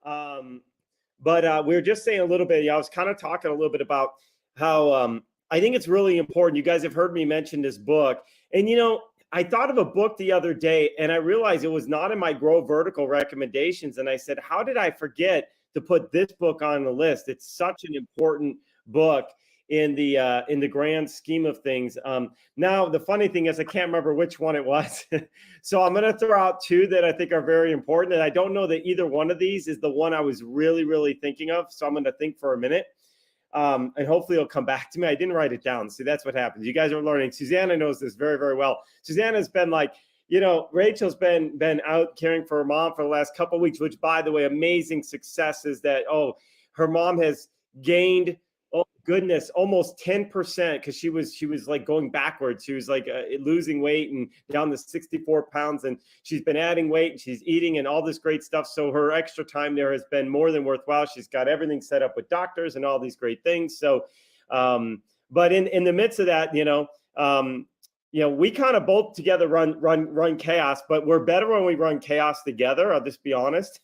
Um, but we were just saying a little bit. I was kind of talking a little bit about how I think it's really important. You guys have heard me mention this book, and I thought of a book the other day, and I realized it was not in my Grow Vertical recommendations. And I said, how did I forget to put this book on the list? It's such an important book in the grand scheme of things. Now, the funny thing is, I can't remember which one it was. So I'm going to throw out two that I think are very important. And I don't know that either one of these is the one I was really, really thinking of. So I'm going to think for a minute. And hopefully it'll come back to me. I didn't write it down. See, that's what happens. You guys are learning. Susanna knows this very, very well. Susanna's been like, Rachel's been out caring for her mom for the last couple of weeks, which, by the way, amazing success is that, her mom has gained, oh goodness, almost 10%, because she was like going backwards. She was like losing weight and down to 64 pounds, and she's been adding weight and she's eating and all this great stuff. So her extra time there has been more than worthwhile. She's got everything set up with doctors and all these great things. So, but in the midst of that, we kind of both together run chaos, but we're better when we run chaos together. I'll just be honest.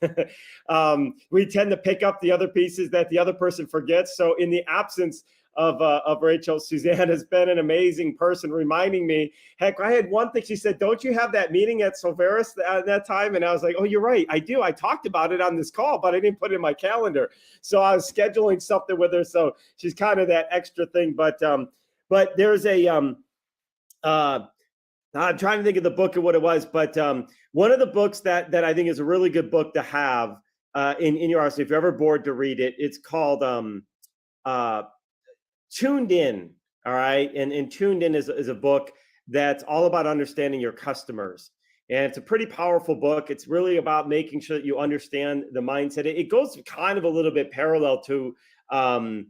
We tend to pick up the other pieces that the other person forgets. So in the absence of Rachel, Suzanne has been an amazing person, reminding me. Heck, I had one thing. She said, "Don't you have that meeting at Silveris at that time?" And I was like, "Oh, you're right. I do. I talked about it on this call, but I didn't put it in my calendar." So I was scheduling something with her. So she's kind of that extra thing. But there's a I'm trying to think of the book and what it was, but one of the books that I think is a really good book to have in your arsenal, if you're ever bored to read it, it's called Tuned In. All right, and Tuned In is a book that's all about understanding your customers, and it's a pretty powerful book. It's really about making sure that you understand the mindset. It goes kind of a little bit parallel to the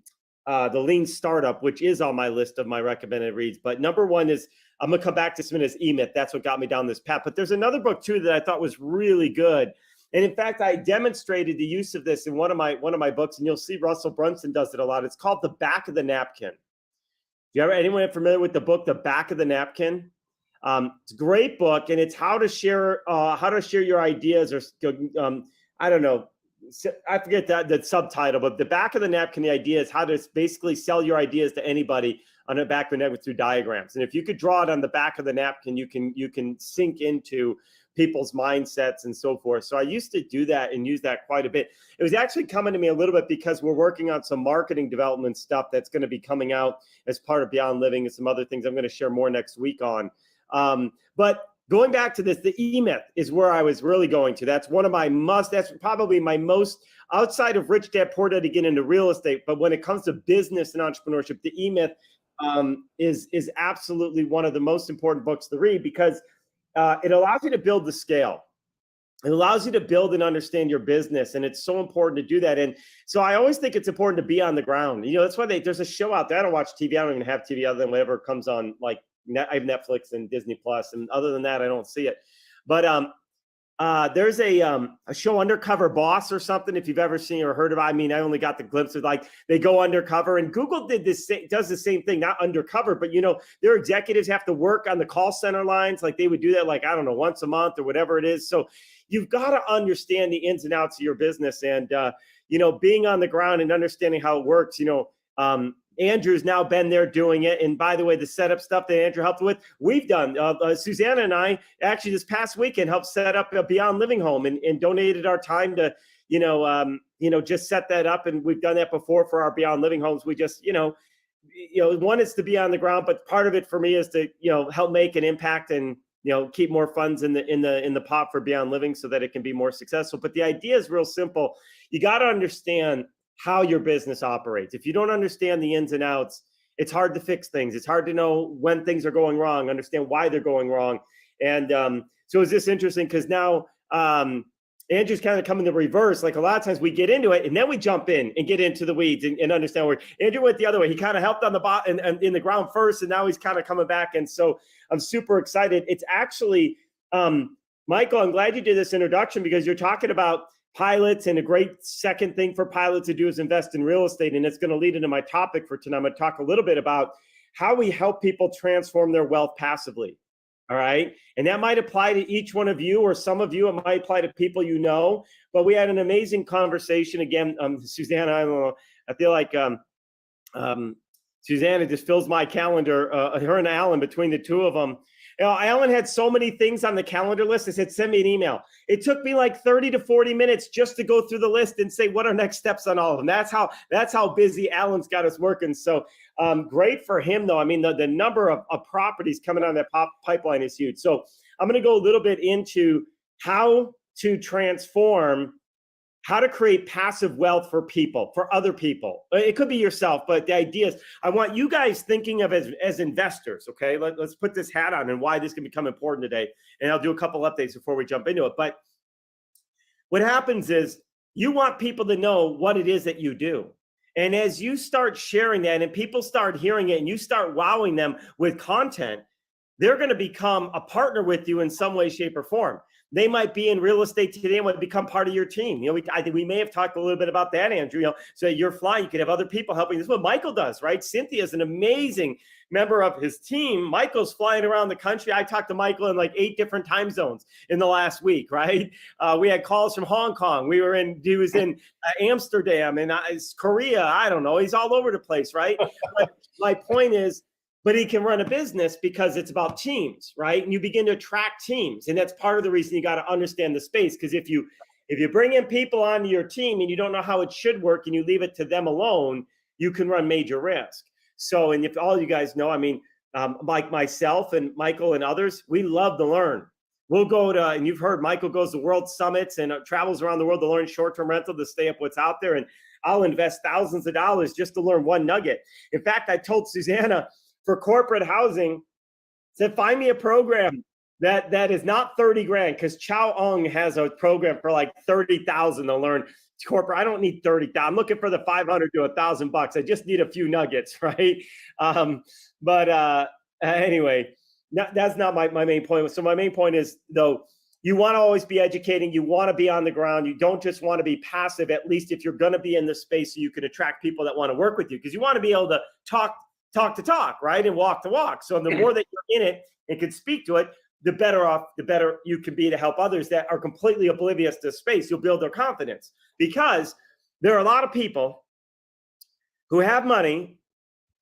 Lean Startup, which is on my list of my recommended reads. But number one is, I'm going to come back to this minute, is E-Myth. That's what got me down this path. But there's another book too that I thought was really good. And in fact, I demonstrated the use of this in one of my books, and you'll see Russell Brunson does it a lot. It's called The Back of the Napkin. Anyone familiar with the book, The Back of the Napkin? It's a great book, and it's how to share your ideas, or I don't know. I forget the subtitle, but The Back of the Napkin, the idea is how to basically sell your ideas to anybody on the back of the napkin through diagrams. And if you could draw it on the back of the napkin, you can sink into people's mindsets and so forth. So I used to do that and use that quite a bit. It was actually coming to me a little bit because we're working on some marketing development stuff that's going to be coming out as part of Beyond Living, and some other things I'm going to share more next week on. But going back to this, the E-Myth is where I was really going to. That's one of my that's probably my most, outside of Rich Dad Poor Dad, to get into real estate. But when it comes to business and entrepreneurship, the E-Myth is absolutely one of the most important books to read, because it allows you to build the scale. It allows you to build and understand your business, and it's so important to do that. And so I always think it's important to be on the ground. That's why there's a show out there. I don't watch TV. I don't even have TV other than whatever comes on, like I have Netflix and Disney Plus, and other than that, I don't see it. But there's a show, Undercover Boss or something, if you've ever seen or heard of it. I mean, I only got the glimpse of, like, they go undercover, and Google does the same thing, not undercover, but their executives have to work on the call center lines. Like, they would do that, like, I don't know, once a month or whatever it is. So you've got to understand the ins and outs of your business, and being on the ground and understanding how it works. Andrew's now been there doing it. And by the way, the setup stuff that Andrew helped with, we've done. Susanna and I actually this past weekend helped set up a Beyond Living home, and donated our time to, just set that up. And we've done that before for our Beyond Living homes. We just, one is to be on the ground, but part of it for me is to, help make an impact and, keep more funds in the pot for Beyond Living so that it can be more successful. But the idea is real simple. You got to understand how your business operates. If you don't understand the ins and outs, it's hard to fix things. It's hard to know when things are going wrong, understand why they're going wrong. And so is this interesting? Because now Andrew's kind of coming the reverse. Like, a lot of times we get into it and then we jump in and get into the weeds and understand where Andrew went the other way. He kind of helped on the bottom and in the ground first, and now he's kind of coming back. And so I'm super excited. It's actually, Michael, I'm glad you did this introduction, because you're talking about pilots, and a great second thing for pilots to do is invest in real estate. And it's going to lead into my topic for tonight. I'm going to talk a little bit about how we help people transform their wealth passively. All right. And that might apply to each one of you, or some of you, it might apply to people you know. But we had an amazing conversation again. Susanna, I don't know, I feel like Susanna just fills my calendar, her and Alan, between the two of them. You know, Alan had so many things on the calendar list. I said, send me an email. It took me like 30 to 40 minutes just to go through the list and say, what are next steps on all of them? That's how busy Alan's got us working. So great for him, though. I mean, the number of properties coming on that pipeline is huge. So I'm going to go a little bit into how to transform, how to create passive wealth for people, for other people. It could be yourself, but the idea is I want you guys thinking of as investors, okay? Let's put this hat on and why this can become important today. And I'll do a couple updates before we jump into it. But what happens is you want people to know what it is that you do. And as you start sharing that and people start hearing it and you start wowing them with content, they're going to become a partner with you in some way, shape, or form. They might be in real estate today and would become part of your team. You know, I think we may have talked a little bit about that, Andrew. You know, so you're flying, you could have other people helping. This is what Michael does, right? Cynthia is an amazing member of his team. Michael's flying around the country. I talked to Michael in like 8 different time zones in the last week, right? We had calls from Hong Kong. He was in Amsterdam and Korea. I don't know. He's all over the place, right? But my point is, but he can run a business because it's about teams, right? And you begin to attract teams. And that's part of the reason you got to understand the space. Because if you bring in people onto your team and you don't know how it should work and you leave it to them alone, you can run major risk. So, and if all you guys know, I mean, like myself and Michael and others, we love to learn. We'll go to, and you've heard Michael goes to world summits and travels around the world to learn short-term rental to stay up what's out there. And I'll invest thousands of dollars just to learn one nugget. In fact, I told Susanna, for corporate housing, said, find me a program that is not 30 grand, because Chow Ong has a program for like 30,000 to learn corporate. I don't need 30,000. I'm looking for the 500 to $1,000. I just need a few nuggets, right? Anyway, that's not my main point. So my main point is, though, you want to always be educating. You want to be on the ground. You don't just want to be passive, at least if you're going to be in the space so you can attract people that want to work with you, because you want to be able to talk to talk, right? And walk to walk. So the more that you're in it and can speak to it, the better you can be to help others that are completely oblivious to space. You'll build their confidence, because there are a lot of people who have money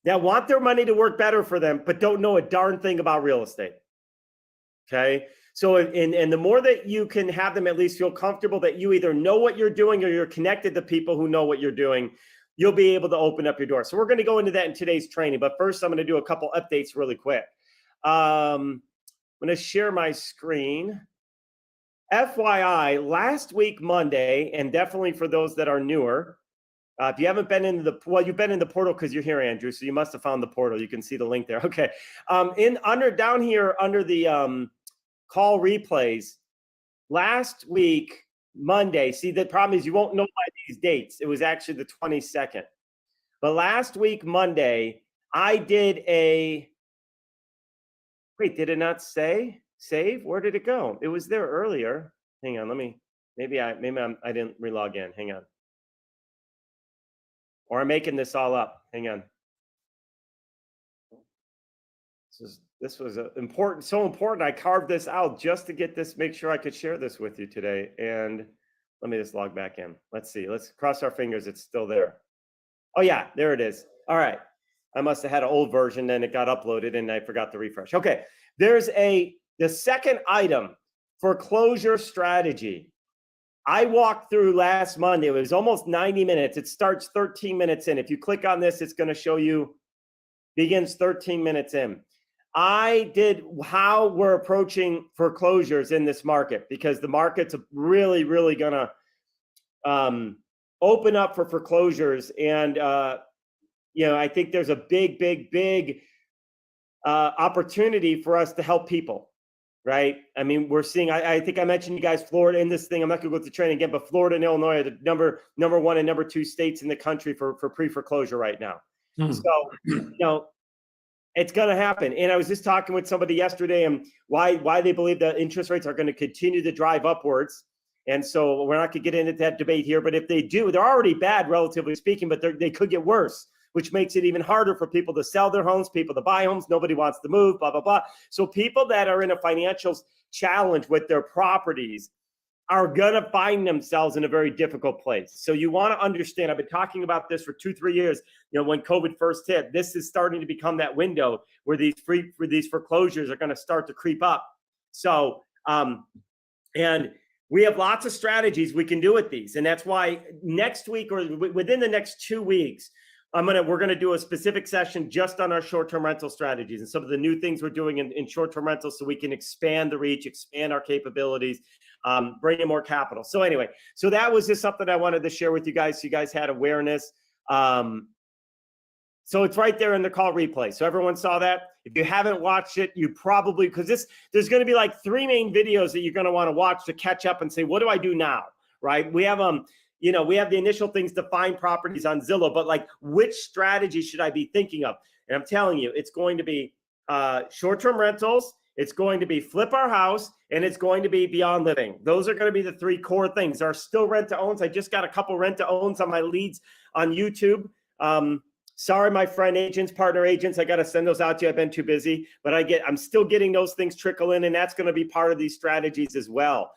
that want their money to work better for them, but don't know a darn thing about real estate. Okay. So, and the more that you can have them at least feel comfortable that you either know what you're doing or you're connected to people who know what you're doing, you'll be able to open up your door. So we're going to go into that in today's training. But first, I'm going to do a couple updates really quick. I'm going to share my screen. FYI, last week, Monday, and definitely for those that are newer, if you haven't been in you've been in the portal because you're here, Andrew, so you must have found the portal. You can see the link there. Okay. Down here under the call replays, last week, Monday. See, the problem is you won't know by these dates. It was actually the 22nd. But last week, Monday, I did wait, did it not say save? Where did it go? It was there earlier. Hang on, maybe I didn't relog in. Hang on. Or I'm making this all up. Hang on. This was so important. I carved this out just to get this, make sure I could share this with you today. And let me just log back in. Let's see. Let's cross our fingers. It's still there. Oh yeah, there it is. All right. I must have had an old version, then it got uploaded and I forgot to refresh. Okay. There's the second item, foreclosure strategy. I walked through last Monday. It was almost 90 minutes. It starts 13 minutes in. If you click on this, it's going to show you begins 13 minutes in. I did how we're approaching foreclosures in this market, because the market's really, really going to open up for foreclosures. And, I think there's a big opportunity for us to help people, right? I mean, we're seeing, I think I mentioned you guys, Florida in this thing. I'm not going to go through training again, but Florida and Illinois are the number 1 and number 2 states in the country for pre-foreclosure right now. So, it's going to happen. And I was just talking with somebody yesterday and why they believe that interest rates are going to continue to drive upwards. And so we're not going to get into that debate here, but if they do, they're already bad, relatively speaking, but they could get worse which makes it even harder for people to sell their homes, people to buy homes. Nobody wants to move, blah, blah, blah. So people that are in a financial challenge with their properties are going to find themselves in a very difficult place. So you want to understand, I've been talking about this for 2-3 years. When COVID first hit, this is starting to become that window where these foreclosures are going to start to creep up. So, and we have lots of strategies we can do with these. And that's why next week or within the next 2 weeks, we're going to do a specific session just on our short-term rental strategies and some of the new things we're doing in short-term rentals so we can expand the reach, expand our capabilities, bring in more capital. So anyway, so that was just something I wanted to share with you guys so you guys had awareness. So it's right there in the call replay. So everyone saw that. If you haven't watched it, you probably, because there's going to be like 3 main videos that you're going to want to watch to catch up and say, what do I do now? Right? We have we have the initial things to find properties on Zillow, but like which strategy should I be thinking of? And I'm telling you, it's going to be short-term rentals, it's going to be flip our house, and it's going to be beyond living. Those are going to be the 3 core things. There are still rent-to-owns. I just got a couple rent-to-owns on my leads on YouTube. Sorry, my friend agents, partner agents, I got to send those out to you. I've been too busy, but I'm still getting those things trickle in, and that's going to be part of these strategies as well.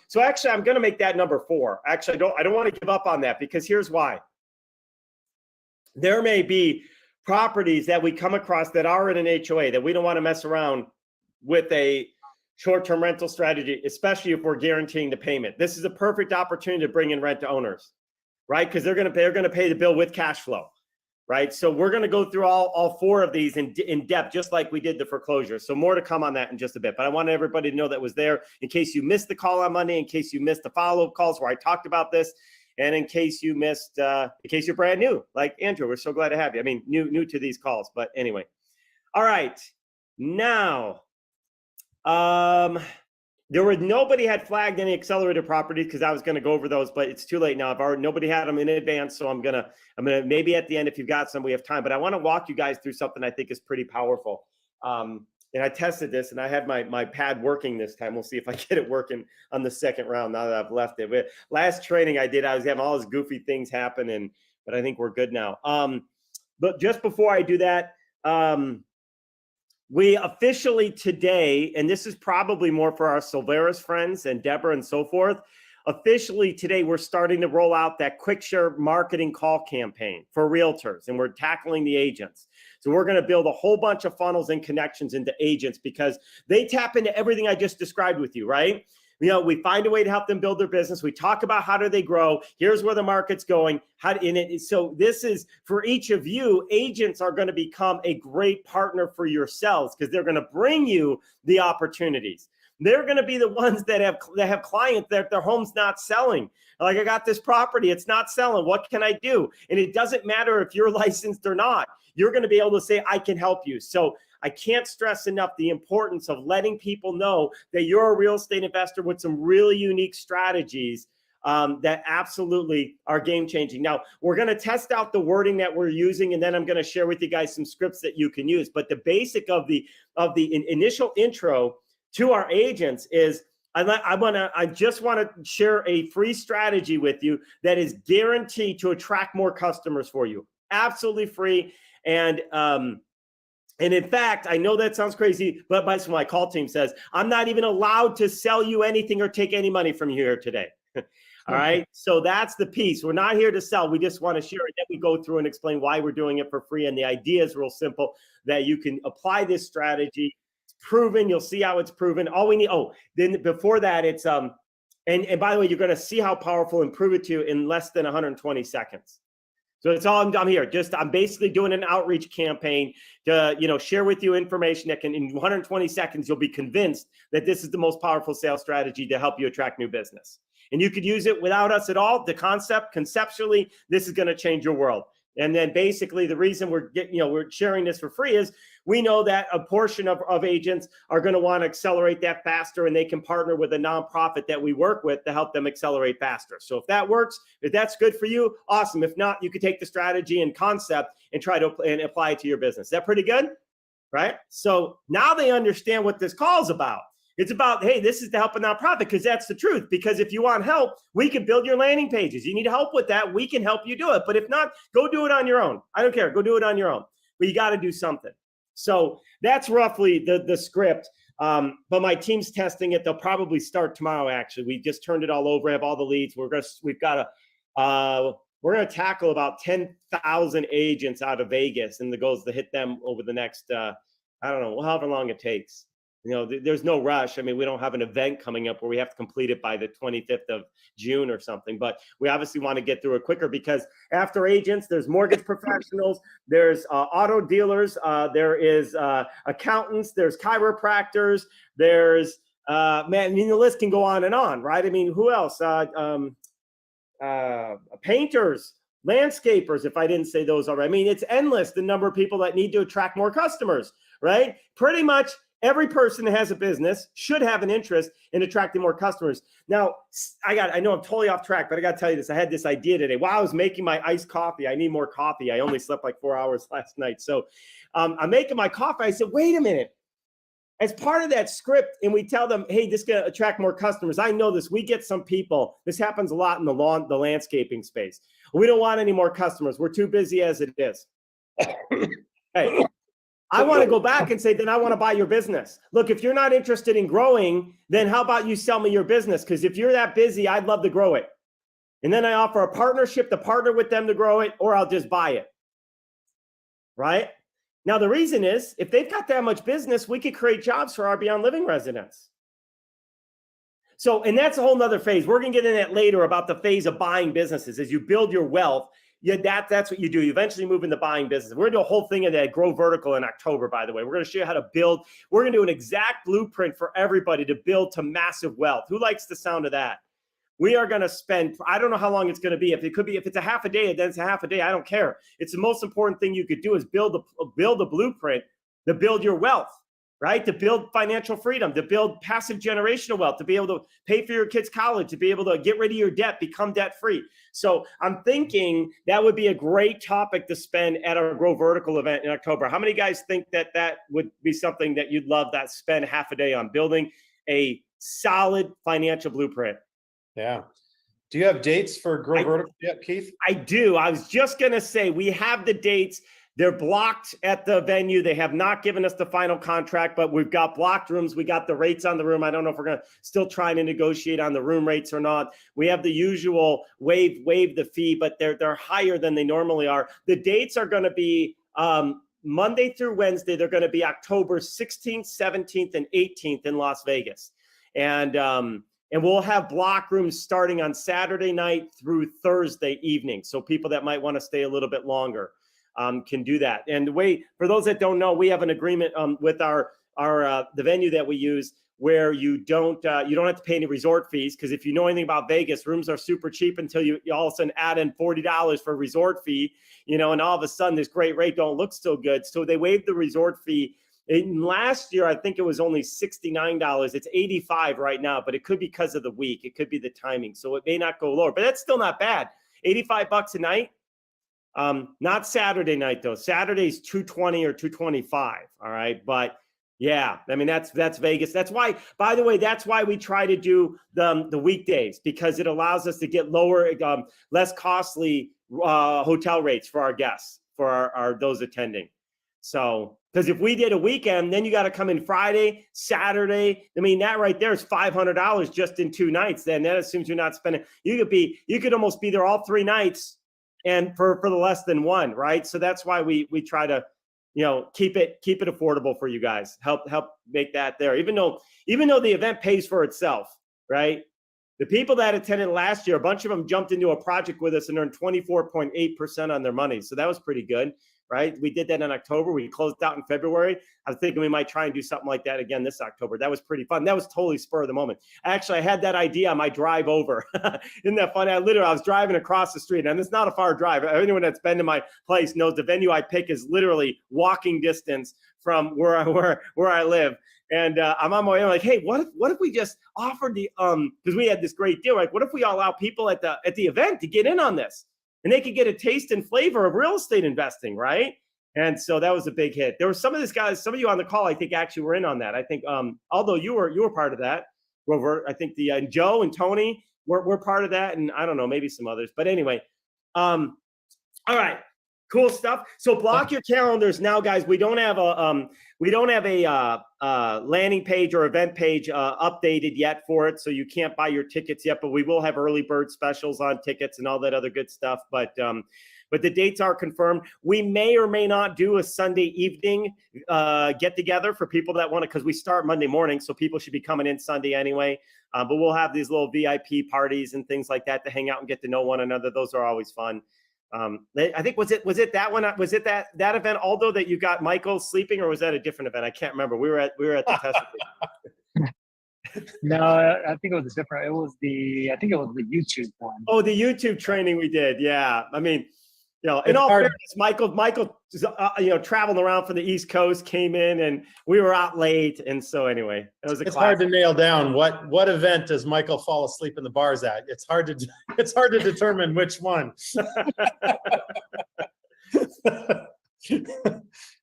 So actually, I'm going to make that number 4. Actually, I don't want to give up on that, because here's why. There may be properties that we come across that are in an HOA that we don't want to mess around with a short-term rental strategy, especially if we're guaranteeing the payment. This is a perfect opportunity to bring in rent to owners, right? Because they're going to pay the bill with cash flow. Right. So we're going to go through all 4 of these in depth, just like we did the foreclosure. So more to come on that in just a bit. But I wanted everybody to know that was there in case you missed the call on Monday, in case you missed the follow-up calls where I talked about this, and in case you missed, in case you're brand new, like Andrew, we're so glad to have you. I mean, new to these calls. But anyway. All right. Now, nobody had flagged any accelerated properties because I was going to go over those, but it's too late now. Nobody had them in advance, so I'm gonna maybe at the end, if you've got some, we have time. But I want to walk you guys through something I think is pretty powerful. And I tested this, and I had my pad working this time. We'll see if I get it working on the second round now that I've left it. But last training I did, I was having all these goofy things happen, but I think we're good now. But just before I do that, we officially today, and this is probably more for our Silveris friends and Deborah and so forth, officially today we're starting to roll out that quick share marketing call campaign for realtors, and we're tackling the agents. So we're going to build a whole bunch of funnels and connections into agents because they tap into everything I just described with you, right? We find a way to help them build their business. We talk about how do they grow. Here's where the market's going. So this is for each of you. Agents are going to become a great partner for yourselves because they're going to bring you the opportunities. They're going to be the ones that have clients that their home's not selling. Like, I got this property, it's not selling. What can I do? And it doesn't matter if you're licensed or not. You're going to be able to say, I can help you. So I can't stress enough the importance of letting people know that you're a real estate investor with some really unique strategies that absolutely are game changing. Now, we're going to test out the wording that we're using, and then I'm going to share with you guys some scripts that you can use. But the basic of the initial intro to our agents is I just want to share a free strategy with you that is guaranteed to attract more customers for you. Absolutely free. And in fact, I know that sounds crazy, but my call team says, I'm not even allowed to sell you anything or take any money from you here today. All right. So that's the piece. We're not here to sell. We just want to share it. Then we go through and explain why we're doing it for free. And the idea is real simple, that you can apply this strategy. It's proven. You'll see how it's proven. All we need. Oh, then before that, it's and by the way, you're going to see how powerful and prove it to you in less than 120 seconds. So it's all I'm here. I'm basically doing an outreach campaign to, share with you information that can, in 120 seconds, you'll be convinced that this is the most powerful sales strategy to help you attract new business. And you could use it without us at all. The conceptually, this is going to change your world. And then basically the reason we're sharing this for free is we know that a portion of agents are going to want to accelerate that faster, and they can partner with a nonprofit that we work with to help them accelerate faster. So if that works, if that's good for you, awesome. If not, you could take the strategy and concept and try to apply it to your business. Is that pretty good? Right? So now they understand what this call is about. It's about, hey, this is to help a nonprofit, because that's the truth. Because if you want help, we can build your landing pages. You need help with that, we can help you do it. But if not, go do it on your own. I don't care. Go do it on your own. But you got to do something. So that's roughly the script. But my team's testing it. They'll probably start tomorrow. Actually, we just turned it all over. I have all the leads. We're gonna tackle about 10,000 agents out of Vegas, and the goal is to hit them over the next I don't know, however long it takes. There's no rush. I mean, we don't have an event coming up where we have to complete it by the 25th of June or something, but we obviously want to get through it quicker, because after agents, there's mortgage professionals, there's auto dealers, there is accountants, there's chiropractors, there's the list can go on and on, right? I mean, who else? Painters, landscapers, if I didn't say those already. I mean, it's endless, the number of people that need to attract more customers, right? Pretty much every person that has a business should have an interest in attracting more customers. Now, I know I'm totally off track, but I got to tell you this. I had this idea today. While I was making my iced coffee, I need more coffee. I only slept like 4 hours last night. So I'm making my coffee. I said, wait a minute. As part of that script, and we tell them, hey, this is going to attract more customers. I know this. We get some people. This happens a lot in the landscaping space. We don't want any more customers. We're too busy as it is. Hey, I want to go back and say, then I want to buy your business. Look, if you're not interested in growing, then how about you sell me your business? Because if you're that busy, I'd love to grow it. And then I offer a partnership to partner with them to grow it, or I'll just buy it. Right? Now, the reason is, if they've got that much business, we could create jobs for our Beyond Living residents. So, and that's a whole nother phase. We're going to get in that later about the phase of buying businesses. As you build your wealth, that's what you do. You eventually move into buying business. We're going to do a whole thing in that Grow Vertical in October, by the way. We're going to show you how to build. We're going to do an exact blueprint for everybody to build to massive wealth. Who likes the sound of that? We are going to spend, I don't know how long it's going to be. If it's a half a day, then it's a half a day. I don't care. It's the most important thing you could do is build a blueprint to build your wealth, right? To build financial freedom, to build passive generational wealth, to be able to pay for your kids' college, to be able to get rid of your debt, become debt free. So I'm thinking that would be a great topic to spend at our Grow Vertical event in October. How many guys think that would be something that you'd love to spend half a day on, building a solid financial blueprint? Yeah. Do you have dates for Grow Vertical yet, Keith? I do. I was just going to say, we have the dates. They're blocked at the venue. They have not given us the final contract, but we've got blocked rooms. We got the rates on the room. I don't know if we're going to still trying to negotiate on the room rates or not. We have the usual waive the fee, but they're higher than they normally are. The dates are going to be Monday through Wednesday. They're going to be October 16th, 17th, and 18th in Las Vegas. And we'll have block rooms starting on Saturday night through Thursday evening. So people that might want to stay a little bit longer can do that. And for those that don't know, we have an agreement with the venue that we use, where you don't have to pay any resort fees. Because if you know anything about Vegas, rooms are super cheap until you all of a sudden add in $40 for a resort fee, and all of a sudden this great rate don't look so good. So they waived the resort fee. Last year, I think it was only $69. It's $85 right now, but it could be because of the week. It could be the timing. So it may not go lower, but that's still not bad. $85 a night. Not Saturday night though. Saturday's $220 or $225. All right. But yeah, I mean, that's Vegas. That's why, by the way, that's why we try to do the weekdays, because it allows us to get lower, less costly hotel rates for our guests, for our those attending. So, because if we did a weekend, then you got to come in Friday, Saturday. I mean, that right there is $500 just in 2 nights. Then that assumes you're not spending. You could almost be there all 3 nights, and for the less than one, right? So that's why we try to, keep it affordable for you guys. Help make that there. Even though the event pays for itself, right? The people that attended last year, a bunch of them jumped into a project with us and earned 24.8% on their money. So that was pretty good. Right? We did that in October. We closed out in February. I was thinking we might try and do something like that again this October. That was pretty fun. That was totally spur of the moment. Actually, I had that idea on my drive over. Isn't that funny? I was driving across the street, and it's not a far drive. Anyone that's been to my place knows the venue I pick is literally walking distance from where I live. And I'm on my way. I'm like, hey, what if we just offered because we had this great deal. Like, what if we allow people at the event to get in on this? And they could get a taste and flavor of real estate investing, right? And so that was a big hit. There were some of these guys, some of you on the call, I think actually were in on that. I think, although you were part of that, Rover. I think the Joe and Tony were part of that, and I don't know, maybe some others. But anyway, all right, cool stuff. So block your calendars now, guys. We don't have a landing page or event page updated yet for it, so you can't buy your tickets yet. But we will have early bird specials on tickets and all that other good stuff. But the dates are confirmed. We may or may not do a Sunday evening get together for people that want to, because we start Monday morning, so people should be coming in Sunday anyway. But we'll have these little VIP parties and things like that to hang out and get to know one another. Those are always fun. I think was it that one? Was it that event, Aldo, that you got Michael sleeping, or was that a different event? I can't remember. We were at the test. No, I think it was different. I think it was the YouTube one. Oh, the YouTube training we did. Yeah. I mean, in all fairness, Michael, traveling around from the East Coast, came in and we were out late. And so anyway, it was It's hard to nail down what event does Michael fall asleep in the bars at. It's hard to determine which one.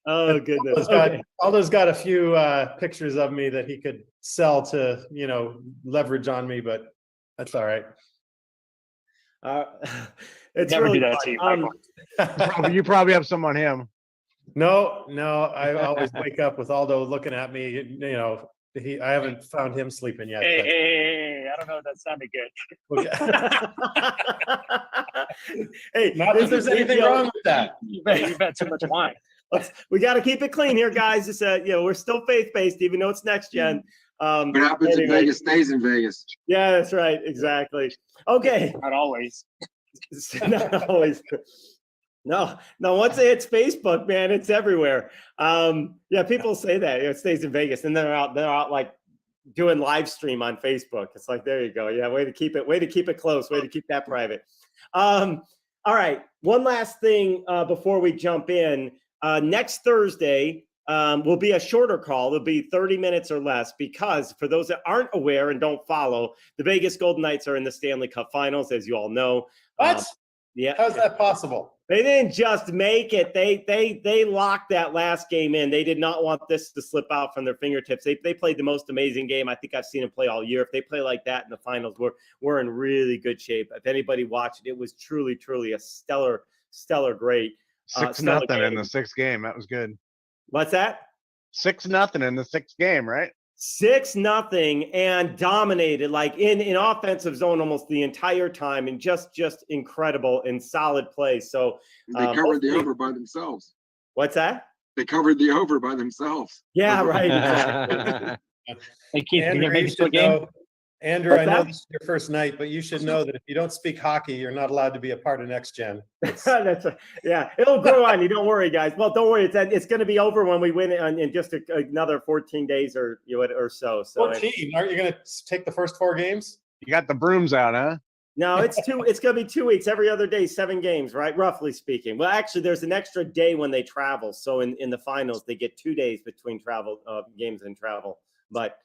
Oh goodness. Aldo's got a few pictures of me that he could sell to, leverage on me, but that's all right. It's Never really do that fun. to you. You probably have some on him. No, I always wake up with Aldo looking at me. I haven't found him sleeping yet. Hey, I don't know if that sounded good. Hey, Not that there's anything wrong with that. You've had too much wine. We got to keep it clean here, guys. It's we're still faith-based, even though it's next gen. What happens in Vegas stays in Vegas. Yeah, that's right. Exactly. Okay. Not always. Not always. No, once it hits Facebook, man, it's everywhere. Yeah, people say that it stays in Vegas, and they're out like doing live stream on Facebook. It's like, there you go. Yeah, way to keep it close, way to keep that private. All right. One last thing before we jump in. Next Thursday will be a shorter call. It'll be 30 minutes or less, because for those that aren't aware and don't follow, the Vegas Golden Knights are in the Stanley Cup Finals, as you all know. What? Yeah. How's that possible? They didn't just make it. They locked that last game in. They did not want this to slip out from their fingertips. They played the most amazing game I think I've seen them play all year. If they play like that in the finals, we're in really good shape. If anybody watched it, it was truly a stellar great. 6-0 in the sixth game. That was good. What's that? 6-0 in the sixth game, right? 6-0 and dominated, like in offensive zone almost the entire time, and just incredible and solid play. So They covered the over by themselves. What's that? They covered the over by themselves. Yeah, Over. right. Hey, Keith, Andrew, you gonna make you it to a should game? know, Andrew, What's I know that? this is your first night, but you should know that if you don't speak hockey, you're not allowed to be a part of Next Gen. Yeah, it'll grow on you. Don't worry, guys. Well, don't worry. It's going to be over when we win it in just another 14 days or so. So 14. Aren't you going to take the first 4 games? You got the brooms out, huh? no, it's going to be 2 weeks. Every other day, 7 games, right? Roughly speaking. Well, actually, there's an extra day when they travel. So in the finals, they get 2 days between travel games and travel. But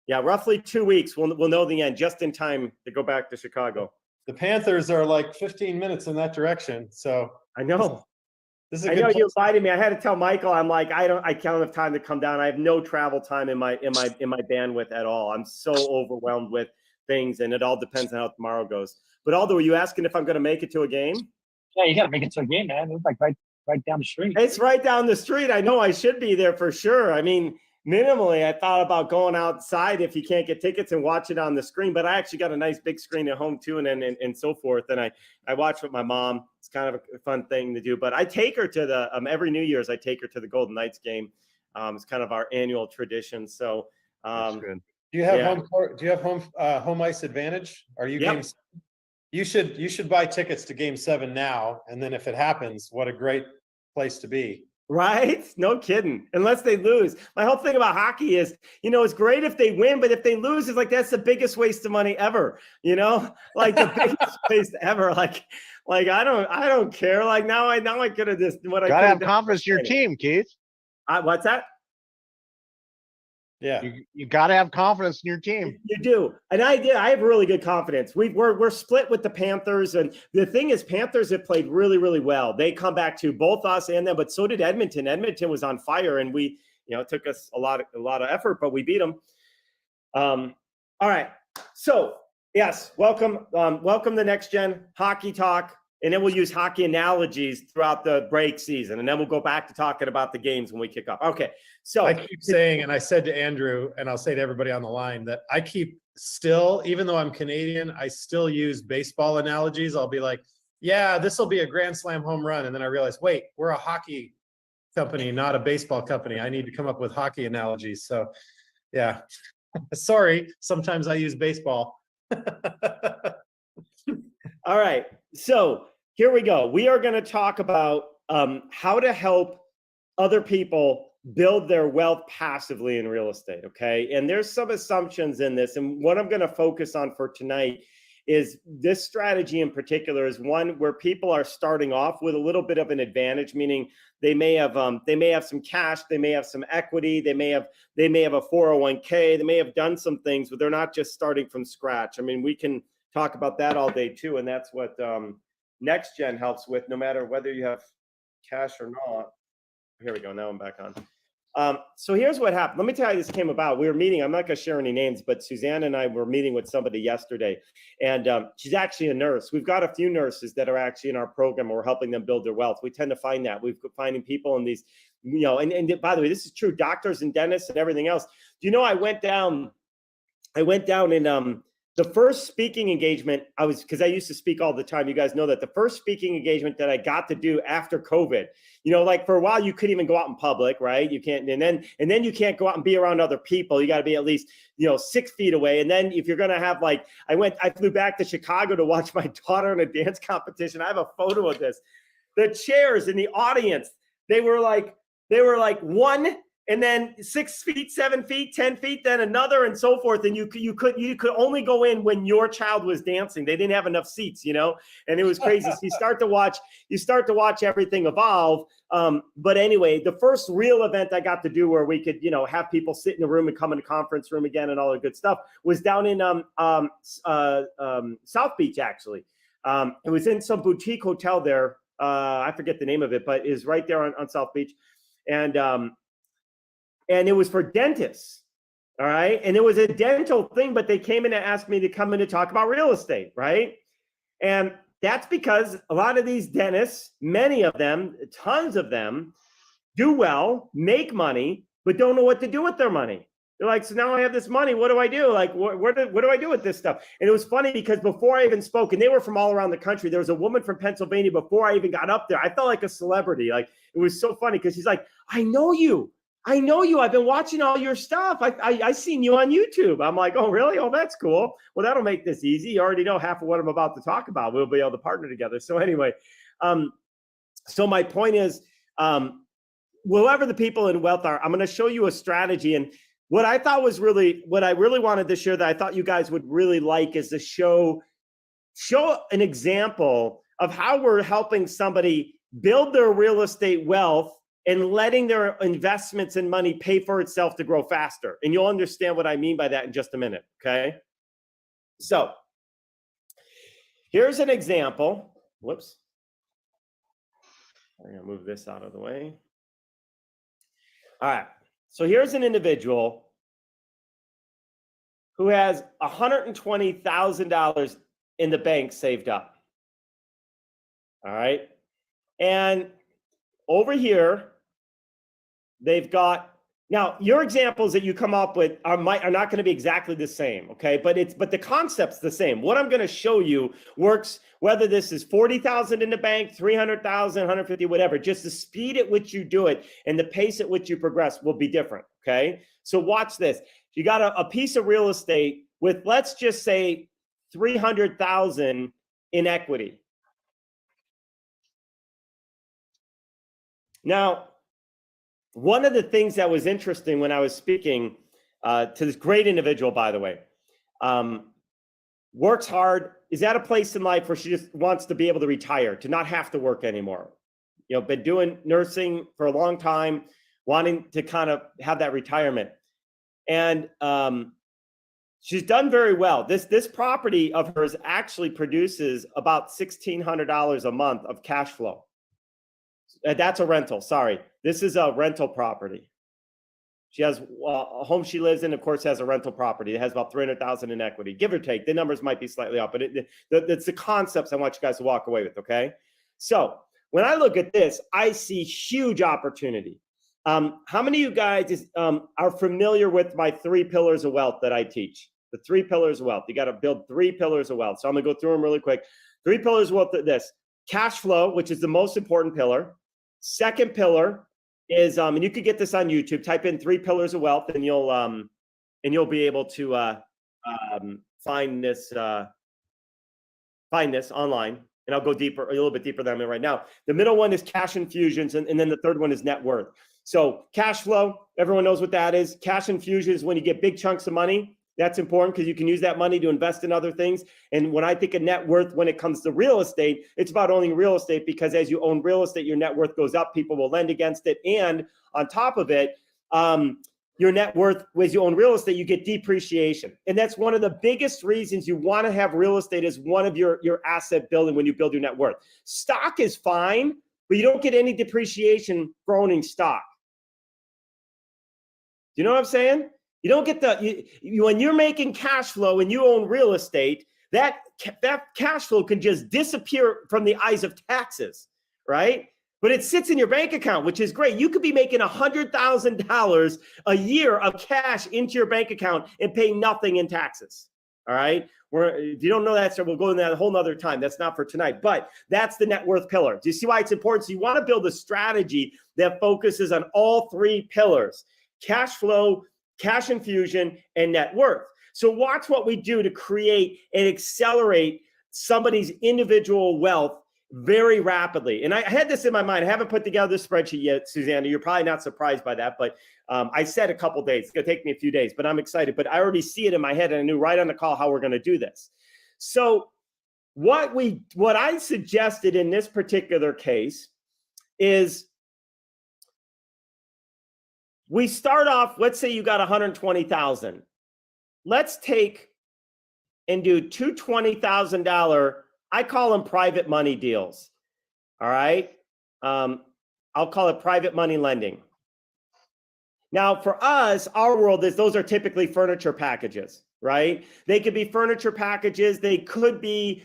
yeah, roughly 2 weeks. We'll know the end just in time to go back to Chicago. The Panthers are like 15 minutes in that direction. So I know. this is a I good know you place. invited me. I had to tell Michael, I'm like, I can't have time to come down. I have no travel time in my bandwidth at all. I'm so overwhelmed with things, and it all depends on how tomorrow goes. But Aldo, were you asking if I'm going to make it to a game? Yeah, you gotta make it to a game, man. It's like right down the street. It's right down the street. I know I should be there for sure. I mean, minimally, I thought about going outside if you can't get tickets and watch it on the screen, but I actually got a nice big screen at home too, and so forth. And I watch with my mom. It's kind of a fun thing to do, but I take her to the every New Year's. I take her to the Golden Knights game. It's kind of our annual tradition. So That's good. Do you have yeah. home court? Do you have home ice advantage? Are you Yep. game? You should buy tickets to Game 7 now, and then if it happens, what a great place to be. right? No kidding. Unless they lose. My whole thing about hockey is, it's great if they win, but if they lose, it's like that's the biggest waste of money ever. Like the biggest waste ever. Like I don't care. Like now I could have just what I Gotta have could've done. confidence in your team, Keith. What's that? Yeah. You gotta have confidence in your team. You do, and I did. I have really good confidence. We're split with the Panthers, and the thing is, Panthers have played really, really well. They come back to both us and them, but so did Edmonton. Edmonton was on fire, and we, it took us a lot of effort, but we beat them. All right, so yes, welcome to Next Gen Hockey Talk. And then we'll use hockey analogies throughout the break season. And then we'll go back to talking about the games when we kick off. Okay. So I keep saying, and I said to Andrew, and I'll say to everybody on the line, that I keep still, even though I'm Canadian, I still use baseball analogies. I'll be like, yeah, this will be a grand slam home run. And then I realize, wait, we're a hockey company, not a baseball company. I need to come up with hockey analogies. So yeah, sorry. Sometimes I use baseball. all right. So here we go. We are going to talk about how to help other people build their wealth passively in real estate. Okay. And there's some assumptions in this. And what I'm going to focus on for tonight is this strategy in particular is one where people are starting off with a little bit of an advantage, meaning they may have some cash, they may have some equity, they may have a 401k, they may have done some things, but they're not just starting from scratch. I mean, we can talk about that all day too. And that's what Next Gen helps with, no matter whether you have cash or not. Here we go. Now I'm back on. So here's what happened. Let me tell you how this came about. We were meeting. I'm not going to share any names, but Suzanne and I were meeting with somebody yesterday, and she's actually a nurse. We've got a few nurses that are actually in our program. We're helping them build their wealth. We tend to find that we've finding people in these, and by the way, this is true. Doctors and dentists and everything else. I went down in the first speaking engagement, because I used to speak all the time. You guys know that the first speaking engagement that I got to do after COVID, like for a while, you couldn't even go out in public, right? You can't, and then you can't go out and be around other people. You got to be at least, 6 feet away. And then if you're going to have I flew back to Chicago to watch my daughter in a dance competition. I have a photo of this. The chairs in the audience, they were like one, and then 6 feet, 7 feet, 10 feet, then another, and so forth. And you could only go in when your child was dancing. They didn't have enough seats, and it was crazy. So you start to watch everything evolve. But anyway, the first real event I got to do where we could, have people sit in a room and come in a conference room again and all the good stuff was down in South Beach, actually. It was in some boutique hotel there. I forget the name of it, but it was right there on South Beach. And it was for dentists, all right? And it was a dental thing, but they came in and asked me to come in to talk about real estate, right? And that's because a lot of these dentists, many of them, tons of them, do well, make money, but don't know what to do with their money. They're like, so now I have this money, what do I do? Like, what do I do with this stuff? And it was funny because before I even spoke, and they were from all around the country, there was a woman from Pennsylvania before I even got up there. I felt like a celebrity. Like, it was so funny because she's like, I know you. I've been watching all your stuff. I seen you on YouTube. I'm like, oh, really? Oh, that's cool. Well, that'll make this easy. You already know half of what I'm about to talk about. We'll be able to partner together. So anyway, so my point is, whoever the people in wealth are, I'm going to show you a strategy. And what I really wanted to share that I thought you guys would really like is to show an example of how we're helping somebody build their real estate wealth and letting their investments and money pay for itself to grow faster. And you'll understand what I mean by that in just a minute, okay? So here's an example. Whoops. I'm gonna move this out of the way. All right, so here's an individual who has $120,000 in the bank saved up. All right, and over here, they've got, now your examples that you come up with are not going to be exactly the same, okay? But the concept's the same. What I'm going to show you works whether this is 40,000 in the bank, 300,000, 150, whatever. Just the speed at which you do it and the pace at which you progress will be different, okay? So watch this. You got a piece of real estate with, let's just say, 300,000 in equity. Now, one of the things that was interesting when I was speaking to this great individual, by the way, works hard, is at a place in life where she just wants to be able to retire, to not have to work anymore. Been doing nursing for a long time, wanting to kind of have that retirement. And she's done very well. This property of hers actually produces about $1,600 a month of cash flow. That's a rental. Sorry, this is a rental property. She has a home she lives in, of course, has a rental property. It has about 300,000 in equity, give or take. The numbers might be slightly off, but it's the concepts I want you guys to walk away with. Okay, so when I look at this, I see huge opportunity. How many of you guys are familiar with my 3 pillars of wealth that I teach? The 3 pillars of wealth. You got to build 3 pillars of wealth. So I'm gonna go through them really quick. 3 pillars of wealth. This cash flow, which is the most important pillar. Second pillar is, and you could get this on YouTube. Type in 3 pillars of wealth, and you'll be able to find this online. And I'll go deeper, a little bit deeper than I'm in right now. The middle one is cash infusions, and then the third one is net worth. So cash flow, everyone knows what that is. Cash infusion is when you get big chunks of money. That's important because you can use that money to invest in other things. And when I think of net worth, when it comes to real estate, it's about owning real estate, because as you own real estate, your net worth goes up. People will lend against it. And on top of it, your net worth, as you own real estate, you get depreciation. And that's one of the biggest reasons you want to have real estate as one of your asset building when you build your net worth. Stock is fine, but you don't get any depreciation for owning stock. Do you know what I'm saying? You don't get when you're making cash flow and you own real estate, that cash flow can just disappear from the eyes of taxes, right? But it sits in your bank account, which is great. You could be making $100,000 a year of cash into your bank account and pay nothing in taxes. All right. If you don't know that, so we'll go into that a whole nother time. That's not for tonight, but that's the net worth pillar. Do you see why it's important? So you want to build a strategy that focuses on all 3 pillars: cash flow, cash infusion, and net worth. So watch what we do to create and accelerate somebody's individual wealth very rapidly. And I had this in my mind. I haven't put together this spreadsheet yet, Susanna. You're probably not surprised by that, but I said a couple days. It's going to take me a few days, but I'm excited. But I already see it in my head, and I knew right on the call how we're going to do this. So what I suggested in this particular case is we start off, let's say you got 120,000. Let's take and do 2 $20,000, I call them private money deals. All right. I'll call it private money lending. Now for us, our world is, those are typically furniture packages, right? They could be furniture packages. They could be,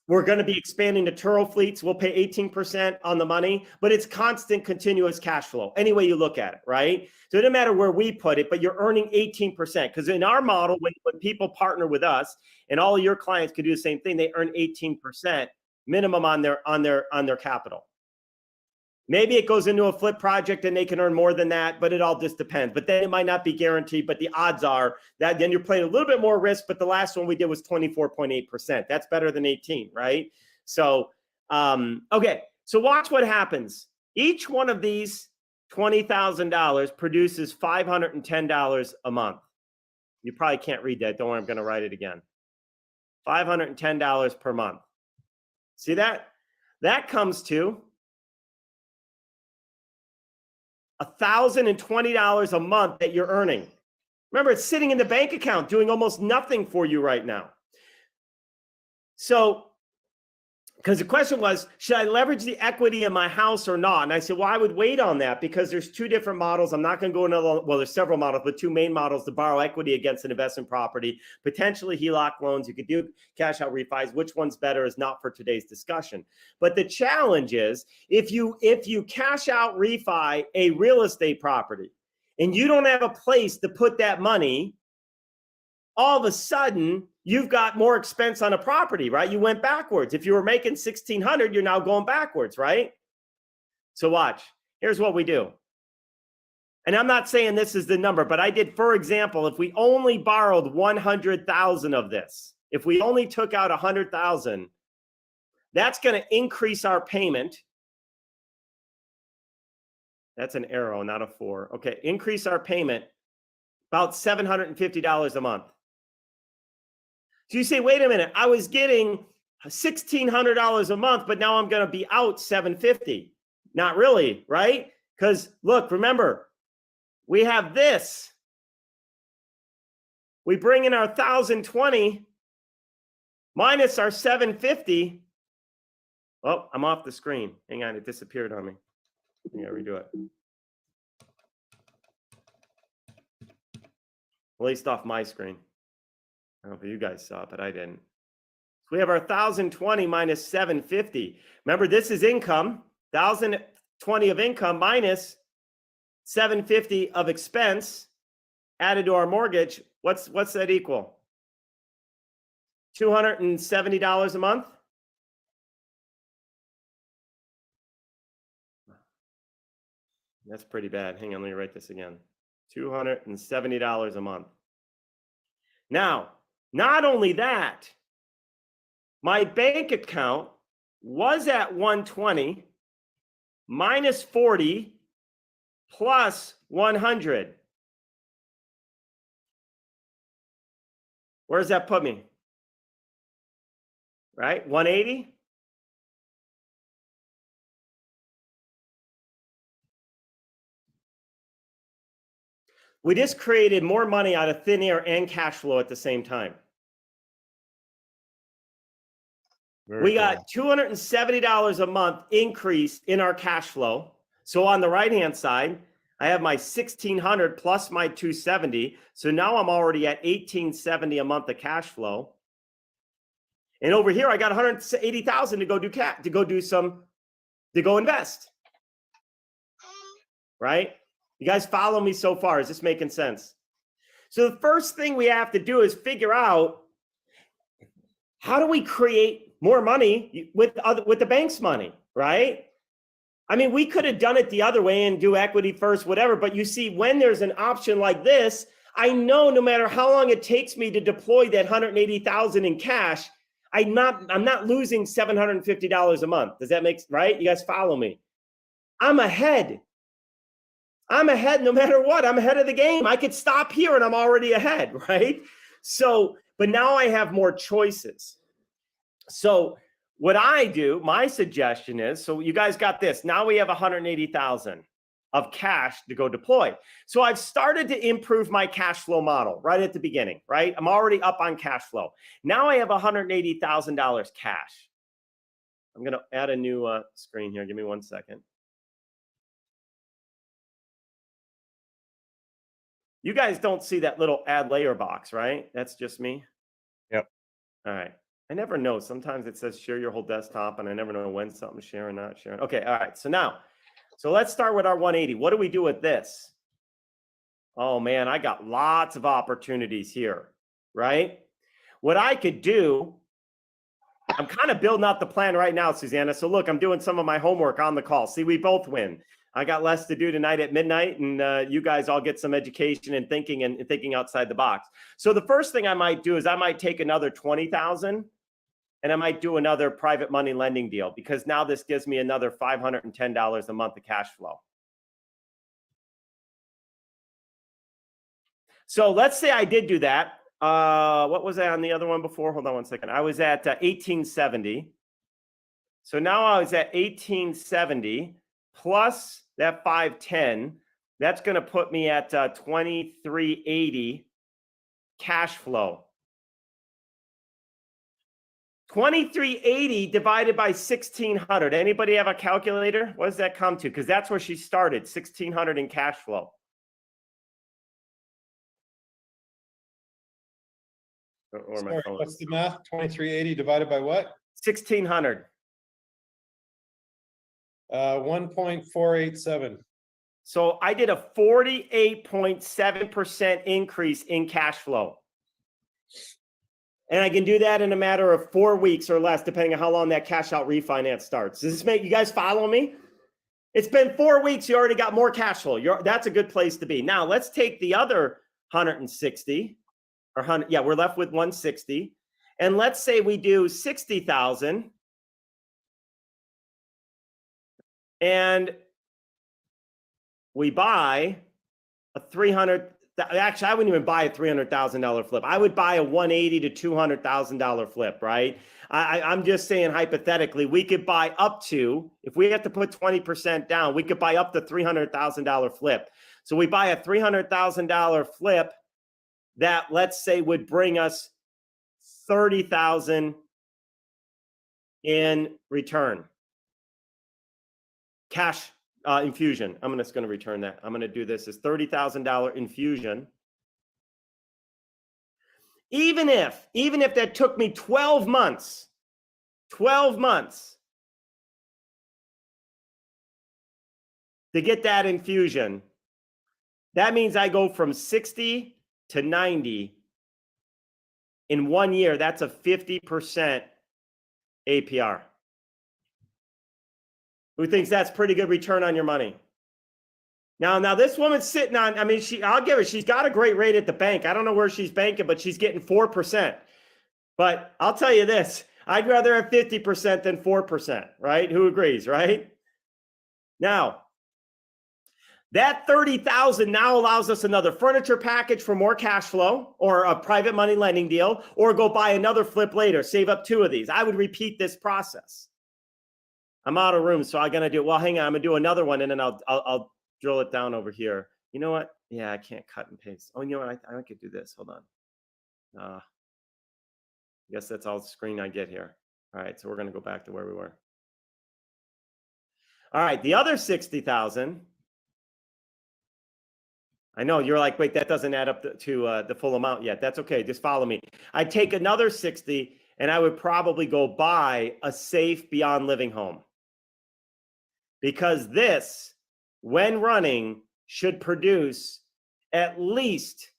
we're going to be expanding to Turo fleets. We'll pay 18% on the money, but it's constant, continuous cash flow. Any way you look at it, right? So it doesn't matter where we put it, but you're earning 18%. Because in our model, when people partner with us, and all of your clients could do the same thing, they earn 18% minimum on their capital. Maybe it goes into a flip project and they can earn more than that, but it all just depends. But then it might not be guaranteed, but the odds are that then you're playing a little bit more risk. But the last one we did was 24.8%. That's better than 18, right? So, okay. So watch what happens. Each one of these $20,000 produces $510 a month. You probably can't read that. Don't worry, I'm going to write it again. $510 per month. See that? That comes to $1,020 a month that you're earning. Remember, it's sitting in the bank account doing almost nothing for you right now. So, because the question was, should I leverage the equity in my house or not? And I said, well, I would wait on that because there's 2 different models. I'm not going to go into, well, there's several models, but 2 main models to borrow equity against an investment property, potentially HELOC loans. You could do cash out refis. Which one's better is not for today's discussion. But the challenge is if you cash out refi a real estate property and you don't have a place to put that money, all of a sudden you've got more expense on a property, right? You went backwards. If you were making $1,600, you're now going backwards, right? So watch, here's what we do. And I'm not saying this is the number, but I did, for example, if we only borrowed 100,000 of this, if we only took out 100,000, that's going to increase our payment. That's an arrow, not a 4. Okay, increase our payment about $750 a month. So you say, wait a minute, I was getting $1,600 a month, but now I'm going to be out $750. Not really, right? Because look, remember, we have this. we bring in our 1,020 minus our 750. Oh, I'm off the screen. Hang on, it disappeared on me. I gotta redo it. At least off my screen. I don't know if you guys saw it, but I didn't. So we have our 1,020 minus 750. Remember, this is income. 1,020 of income minus 750 of expense added to our mortgage. What's that equal? $270 a month? That's pretty bad. Hang on, let me write this again. $270 a month. Now, not only that, my bank account was at 120 minus 40 plus 100. Where does that put me? Right? 180? We just created more money out of thin air and cash flow at the same time. We got $270 a month increase in our cash flow. So on the right-hand side, I have my 1,600 plus my 270. So now I'm already at 1,870 a month of cash flow. And over here, I got 180,000 to go invest. Right? You guys follow me so far? Is this making sense? So the first thing we have to do is figure out, how do we create more money with the bank's money, right? I mean, we could have done it the other way and do equity first, whatever. But you see, when there's an option like this, I know no matter how long it takes me to deploy that 180,000 in cash, I'm not losing $750 a month. Does that make right? You guys follow me? I'm ahead. I'm ahead no matter what. I'm ahead of the game. I could stop here and I'm already ahead, right? So, but now I have more choices. So what I do, my suggestion is, so you guys got this. Now we have 180,000 of cash to go deploy. So I've started to improve my cash flow model right at the beginning, right? I'm already up on cash flow. Now I have $180,000 cash. I'm going to add a new screen here. Give me 1 second. You guys don't see that little add layer box, right? That's just me. Yep. All right. I never know. Sometimes it says share your whole desktop, and I never know when something's sharing, not sharing. Okay. All right. So let's start with our 180. What do we do with this? Oh man, I got lots of opportunities here, right? What I could do, I'm kind of building out the plan right now, Susanna. So look, I'm doing some of my homework on the call. See, we both win. I got less to do tonight at midnight, and you guys all get some education and thinking outside the box. So the first thing I might do is I might take another 20,000 and I might do another private money lending deal, because now this gives me another $510 a month of cash flow. So let's say I did do that. What was I on the other one before? Hold on 1 second. I was at 1870. So now I was at 1870 plus that 510. That's going to put me at 2380 cash flow. 2380 divided by 1,600. Anybody have a calculator? What does that come to? Because that's where she started, 1,600 in cash flow. Sorry, what's the math? 2380 divided by what? 1,600. 1.487. So I did a 48.7% increase in cash flow. And I can do that in a matter of 4 weeks or less, depending on how long that cash out refinance starts. Does this make you guys follow me? It's been 4 weeks. You already got more cash flow. That's a good place to be. Now let's take the other 160 or 100. Yeah, we're left with 160. And let's say we do 60,000. And we buy a 300. Actually, I wouldn't even buy a $300,000 flip. I would buy a $180,000 to $200,000 flip, right? I'm just saying hypothetically, we could buy up to, if we have to put 20% down, we could buy up to $300,000 flip. So we buy a $300,000 flip that, let's say, would bring us 30,000 in return. Cash infusion. I'm just going to return that. I'm going to do this as $30,000 infusion. Even if that took me 12 months to get that infusion, that means I go from 60 to 90 in 1 year. That's a 50% APR. Who thinks that's pretty good return on your money? Now this woman's sitting on, I mean, I'll give her, she's got a great rate at the bank. I don't know where she's banking, but she's getting 4%. But I'll tell you this, I'd rather have 50% than 4%, right? Who agrees, right? Now, that 30,000 now allows us another furniture package for more cash flow, or a private money lending deal, or go buy another flip later, save up 2 of these. I would repeat this process. I'm out of room, so I'm going to do, well, hang on, I'm going to do another one, and then I'll drill it down over here. You know what? Yeah, I can't cut and paste. Oh, you know what? I could do this. Hold on. I guess that's all the screen I get here. All right, so we're going to go back to where we were. All right, the other 60,000. I know you're like, wait, that doesn't add up to the full amount yet. That's okay. Just follow me. I'd take another 60, and I would probably go buy a safe Beyond Living home, because this, when running, should produce at least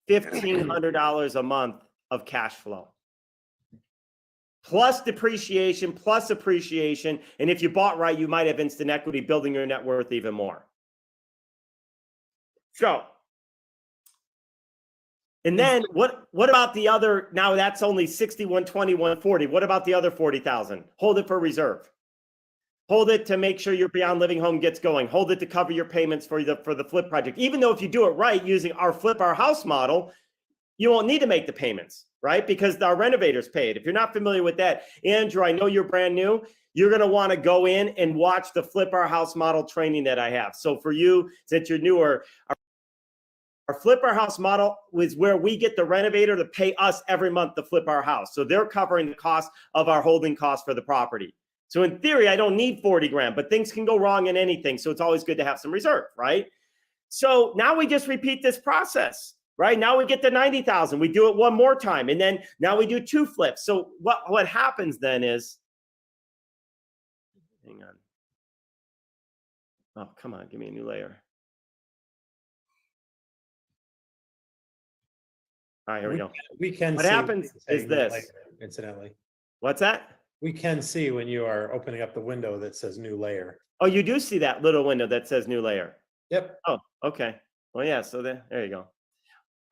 $1,500 a month of cash flow, plus depreciation, plus appreciation. And if you bought right, you might have instant equity, building your net worth even more. So, and then what about the other? Now that's only 60, 120, 140. What about the other 40,000? Hold it for reserve. Hold it to make sure your Beyond Living home gets going. Hold it to cover your payments for the flip project. Even though if you do it right using our Flip Our House model, you won't need to make the payments, right? Because our renovators pay it. If you're not familiar with that, Andrew, I know you're brand new. You're going to want to go in and watch the Flip Our House model training that I have. So for you, since you're newer, our Flip Our House model is where we get the renovator to pay us every month to flip our house. So they're covering the cost of our holding costs for the property. So in theory, I don't need 40 grand, but things can go wrong in anything. So it's always good to have some reserve, right? So now we just repeat this process, right? Now we get to 90,000. We do it one more time. And then now we do 2 flips. So what happens then is, hang on. Oh, come on, give me a new layer. All right, here we go. We can What see happens is this. layer, incidentally. What's that? We can see when you are opening up the window that says new layer. Oh, you do see that little window that says new layer. Yep. Oh, okay. Well, yeah, so there you go.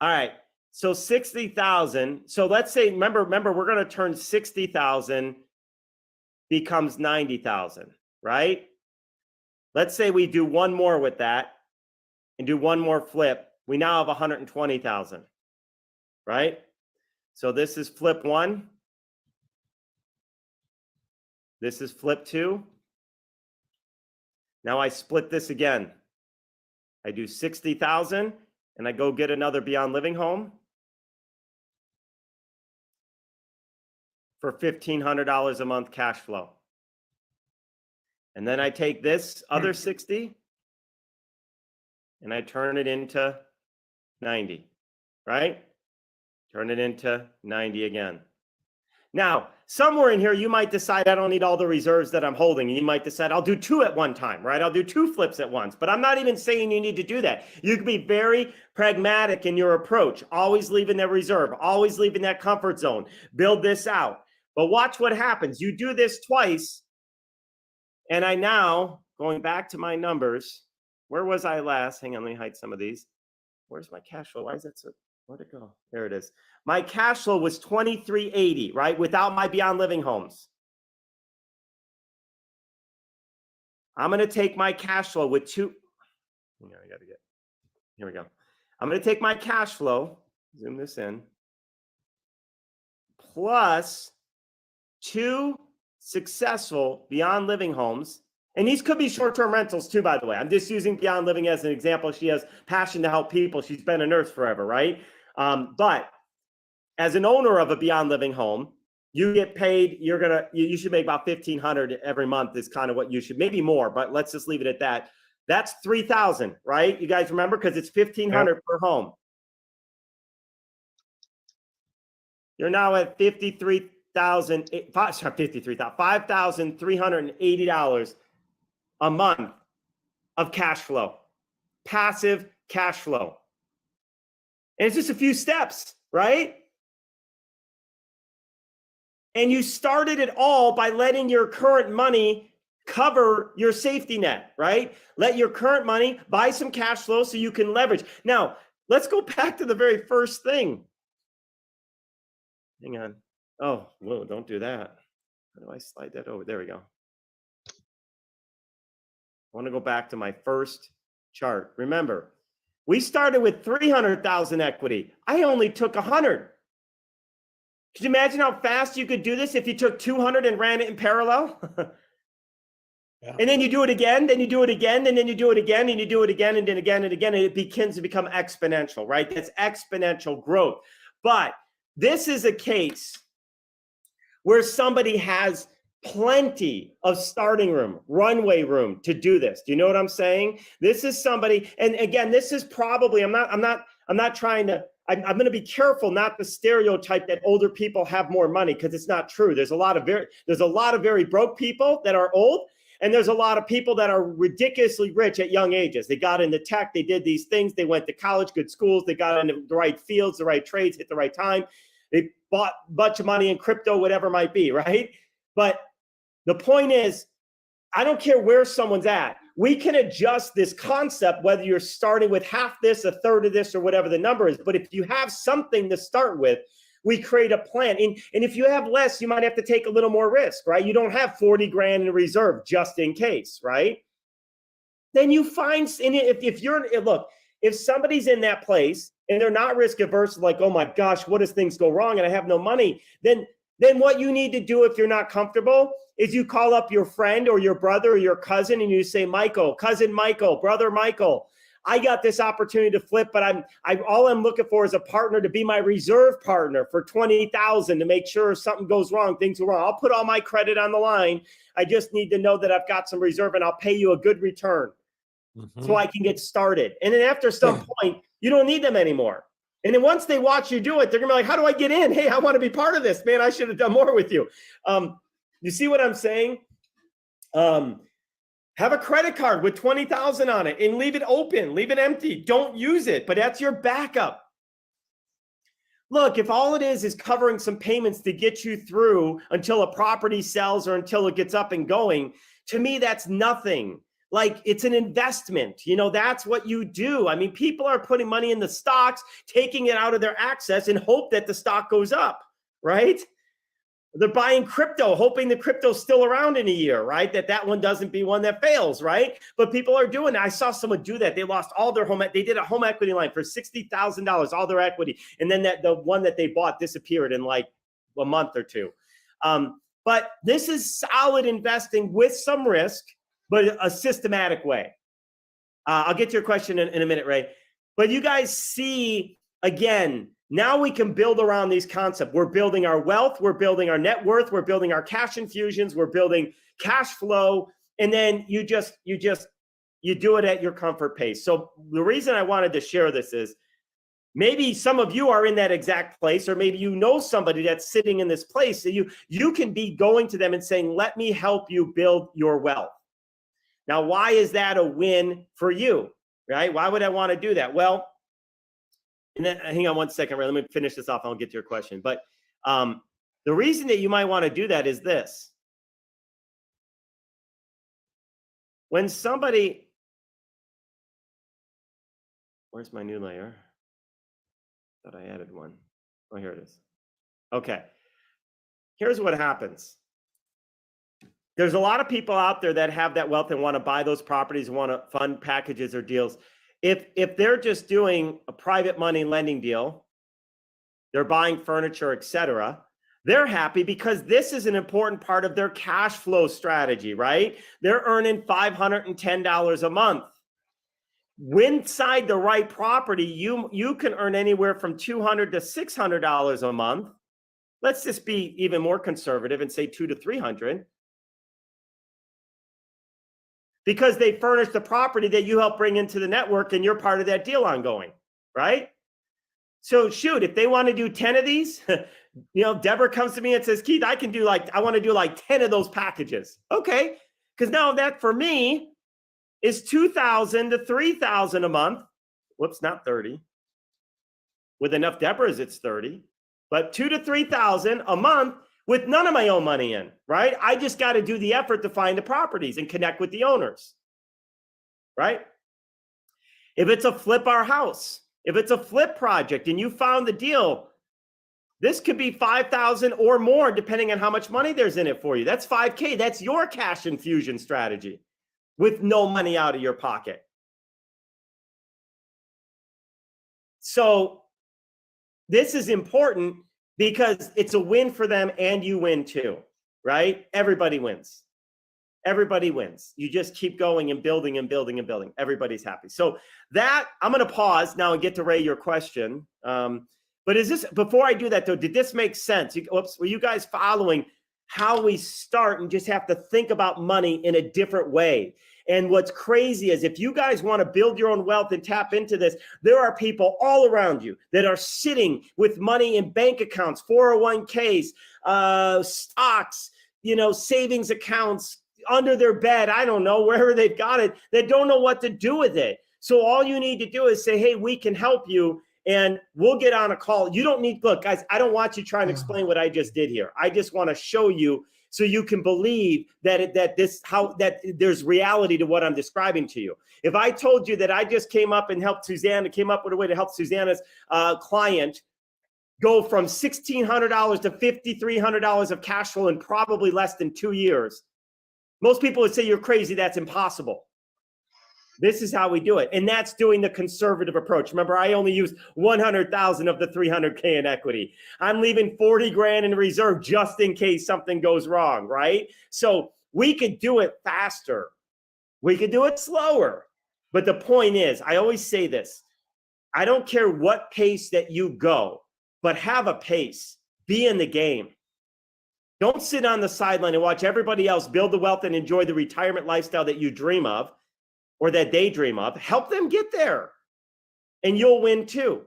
All right. So 60,000. So let's say, remember, we're going to turn 60,000 becomes 90,000, right? Let's say we do one more with that and do one more flip. We now have 120,000, right? So this is flip 1. This is flip 2. Now I split this again. I do 60,000 and I go get another Beyond Living home for $1,500 a month cash flow. And then I take this other 60 and I turn it into 90, right? Turn it into 90 again. Now, somewhere in here, you might decide I don't need all the reserves that I'm holding. And you might decide I'll do 2 at one time, right? I'll do 2 flips at once. But I'm not even saying you need to do that. You can be very pragmatic in your approach, always leaving that reserve, always leaving that comfort zone. Build this out. But watch what happens. You do this twice. And I now, going back to my numbers, where was I last? Hang on, let me hide some of these. Where's my cash flow? Why is that so? Where'd it go? There it is. My cash flow was $2,380, right? Without my Beyond Living homes. I'm going to take my cash flow with 2. Here we go. I'm going to take my cash flow, zoom this in, plus 2 successful Beyond Living homes. And these could be short-term rentals too, by the way. I'm just using Beyond Living as an example. She has passion to help people. She's been a nurse forever, right? But as an owner of a Beyond Living home, you get paid. You should make about $1,500 every month is kind of what you should, maybe more, but let's just leave it at that. That's $3,000, right? You guys remember? Because it's $1,500 per home. You're now at $5,380 a month of cash flow, passive cash flow. And it's just a few steps, right? And you started it all by letting your current money cover your safety net, right? Let your current money buy some cash flow so you can leverage. Now, let's go back to the very first thing. Hang on. Oh, whoa, don't do that. How do I slide that over? There we go. I want to go back to my first chart. Remember, we started with 300,000 equity. I only took 100. Could you imagine how fast you could do this if you took 200 and ran it in parallel? Yeah. And then you do it again, then you do it again, and then you do it again, and you do it again, and then again and again, and it begins to become exponential, right? That's exponential growth. But this is a case where somebody has plenty of starting room, runway room to do this. Do you know what I'm saying? This is somebody, and again, this is probably, I'm not trying to, I'm going to be careful not to stereotype that older people have more money, because it's not true. There's a lot of very broke people that are old, and there's a lot of people that are ridiculously rich at young ages. They got into tech, they did these things, they went to college, good schools, they got into the right fields, the right trades, hit the right time. They bought a bunch of money in crypto, whatever it might be, right? But the point is, I don't care where someone's at. We can adjust this concept, whether you're starting with half this, a third of this, or whatever the number is. But if you have something to start with, we create a plan. And if you have less, you might have to take a little more risk, right? You don't have 40 grand in reserve just in case, right? Then you find, and if somebody's in that place and they're not risk averse, like, oh my gosh, what if things go wrong and I have no money? Then what you need to do if you're not comfortable is you call up your friend or your brother or your cousin and you say, Michael, cousin Michael, brother Michael, I got this opportunity to flip, but all I'm looking for is a partner to be my reserve partner for 20,000 to make sure if something goes wrong, things go wrong. I'll put all my credit on the line. I just need to know that I've got some reserve and I'll pay you a good return so I can get started. And then after some point, you don't need them anymore. And then once they watch you do it, they're gonna be like, how do I get in? Hey, I want to be part of this, man. I should have done more with you. You see what I'm saying? Have a credit card with 20,000 on it and leave it open, leave it empty. Don't use it, but that's your backup. Look, if all it is covering some payments to get you through until a property sells or until it gets up and going, to me, that's nothing. Like, it's an investment. You know, that's what you do. I mean, people are putting money in the stocks, taking it out of their access and hope that the stock goes up, right? They're buying crypto, hoping the crypto's still around in a year, right? That one doesn't be one that fails, right? But people are doing that. I saw someone do that. They lost all their they did a home equity line for $60,000, all their equity. And then the one that they bought disappeared in like a month or two. But this is solid investing with some risk, but a systematic way. I'll get to your question in a minute, Ray. But you guys see, again, now we can build around these concepts. We're building our wealth. We're building our net worth. We're building our cash infusions. We're building cash flow. And then you do it at your comfort pace. So the reason I wanted to share this is maybe some of you are in that exact place, or maybe you know somebody that's sitting in this place. So you can be going to them and saying, let me help you build your wealth. Now, why is that a win for you, right? Why would I want to do that? Well, and then hang on one second, Ray. Let me finish this off. I'll get to your question. But the reason that you might want to do that is this. When somebody, where's my new layer? Thought I added one. Oh, here it is. Okay. Here's what happens. There's a lot of people out there that have that wealth and want to buy those properties, want to fund packages or deals. If they're just doing a private money lending deal, they're buying furniture, etc., they're happy because this is an important part of their cash flow strategy, right? They're earning $510 a month. inside the right property, you can earn anywhere from $200 to $600 a month. Let's just be even more conservative and say $200 to $300. Because they furnish the property that you help bring into the network and you're part of that deal ongoing, right? So shoot, if they want to do 10 of these, Deborah comes to me and says, Keith, I want to do like 10 of those packages. Okay. Because now that for me is $2,000 to $3,000 a month. Whoops, not 30. With enough Deborahs, it's 30, but $2,000 to $3,000 a month with none of my own money in, right? I just got to do the effort to find the properties and connect with the owners, right? If it's a flip our house, if it's a flip project and you found the deal, this could be $5,000 or more, depending on how much money there's in it for you. That's $5K. That's your cash infusion strategy with no money out of your pocket. So this is important because it's a win for them and you win too, right? Everybody wins. Everybody wins. You just keep going and building and building and building. Everybody's happy. So that, I'm going to pause now and get to Ray your question. But is this, before I do that though, did this make sense? Were you guys following how we start and just have to think about money in a different way? And what's crazy is if you guys want to build your own wealth and tap into this, there are people all around you that are sitting with money in bank accounts, 401ks, stocks, savings accounts under their bed. I don't know, wherever they've got it, that don't know what to do with it. So all you need to do is say, hey, we can help you. And we'll get on a call. You don't need, look, guys, I don't want you trying to explain what I just did here. I just want to show you so you can believe that there's reality to what I'm describing to you. If I told you that I just came up with a way to help Susanna's client go from $1,600 to $5,300 of cash flow in probably less than 2 years, most people would say you're crazy. That's impossible. This is how we do it. And that's doing the conservative approach. Remember, I only use 100,000 of the 300K in equity. I'm leaving 40 grand in reserve just in case something goes wrong, right? So we could do it faster. We could do it slower. But the point is, I always say this, I don't care what pace that you go, but have a pace. Be in the game. Don't sit on the sideline and watch everybody else build the wealth and enjoy the retirement lifestyle that you dream of, or that they dream of. Help them get there and you'll win too.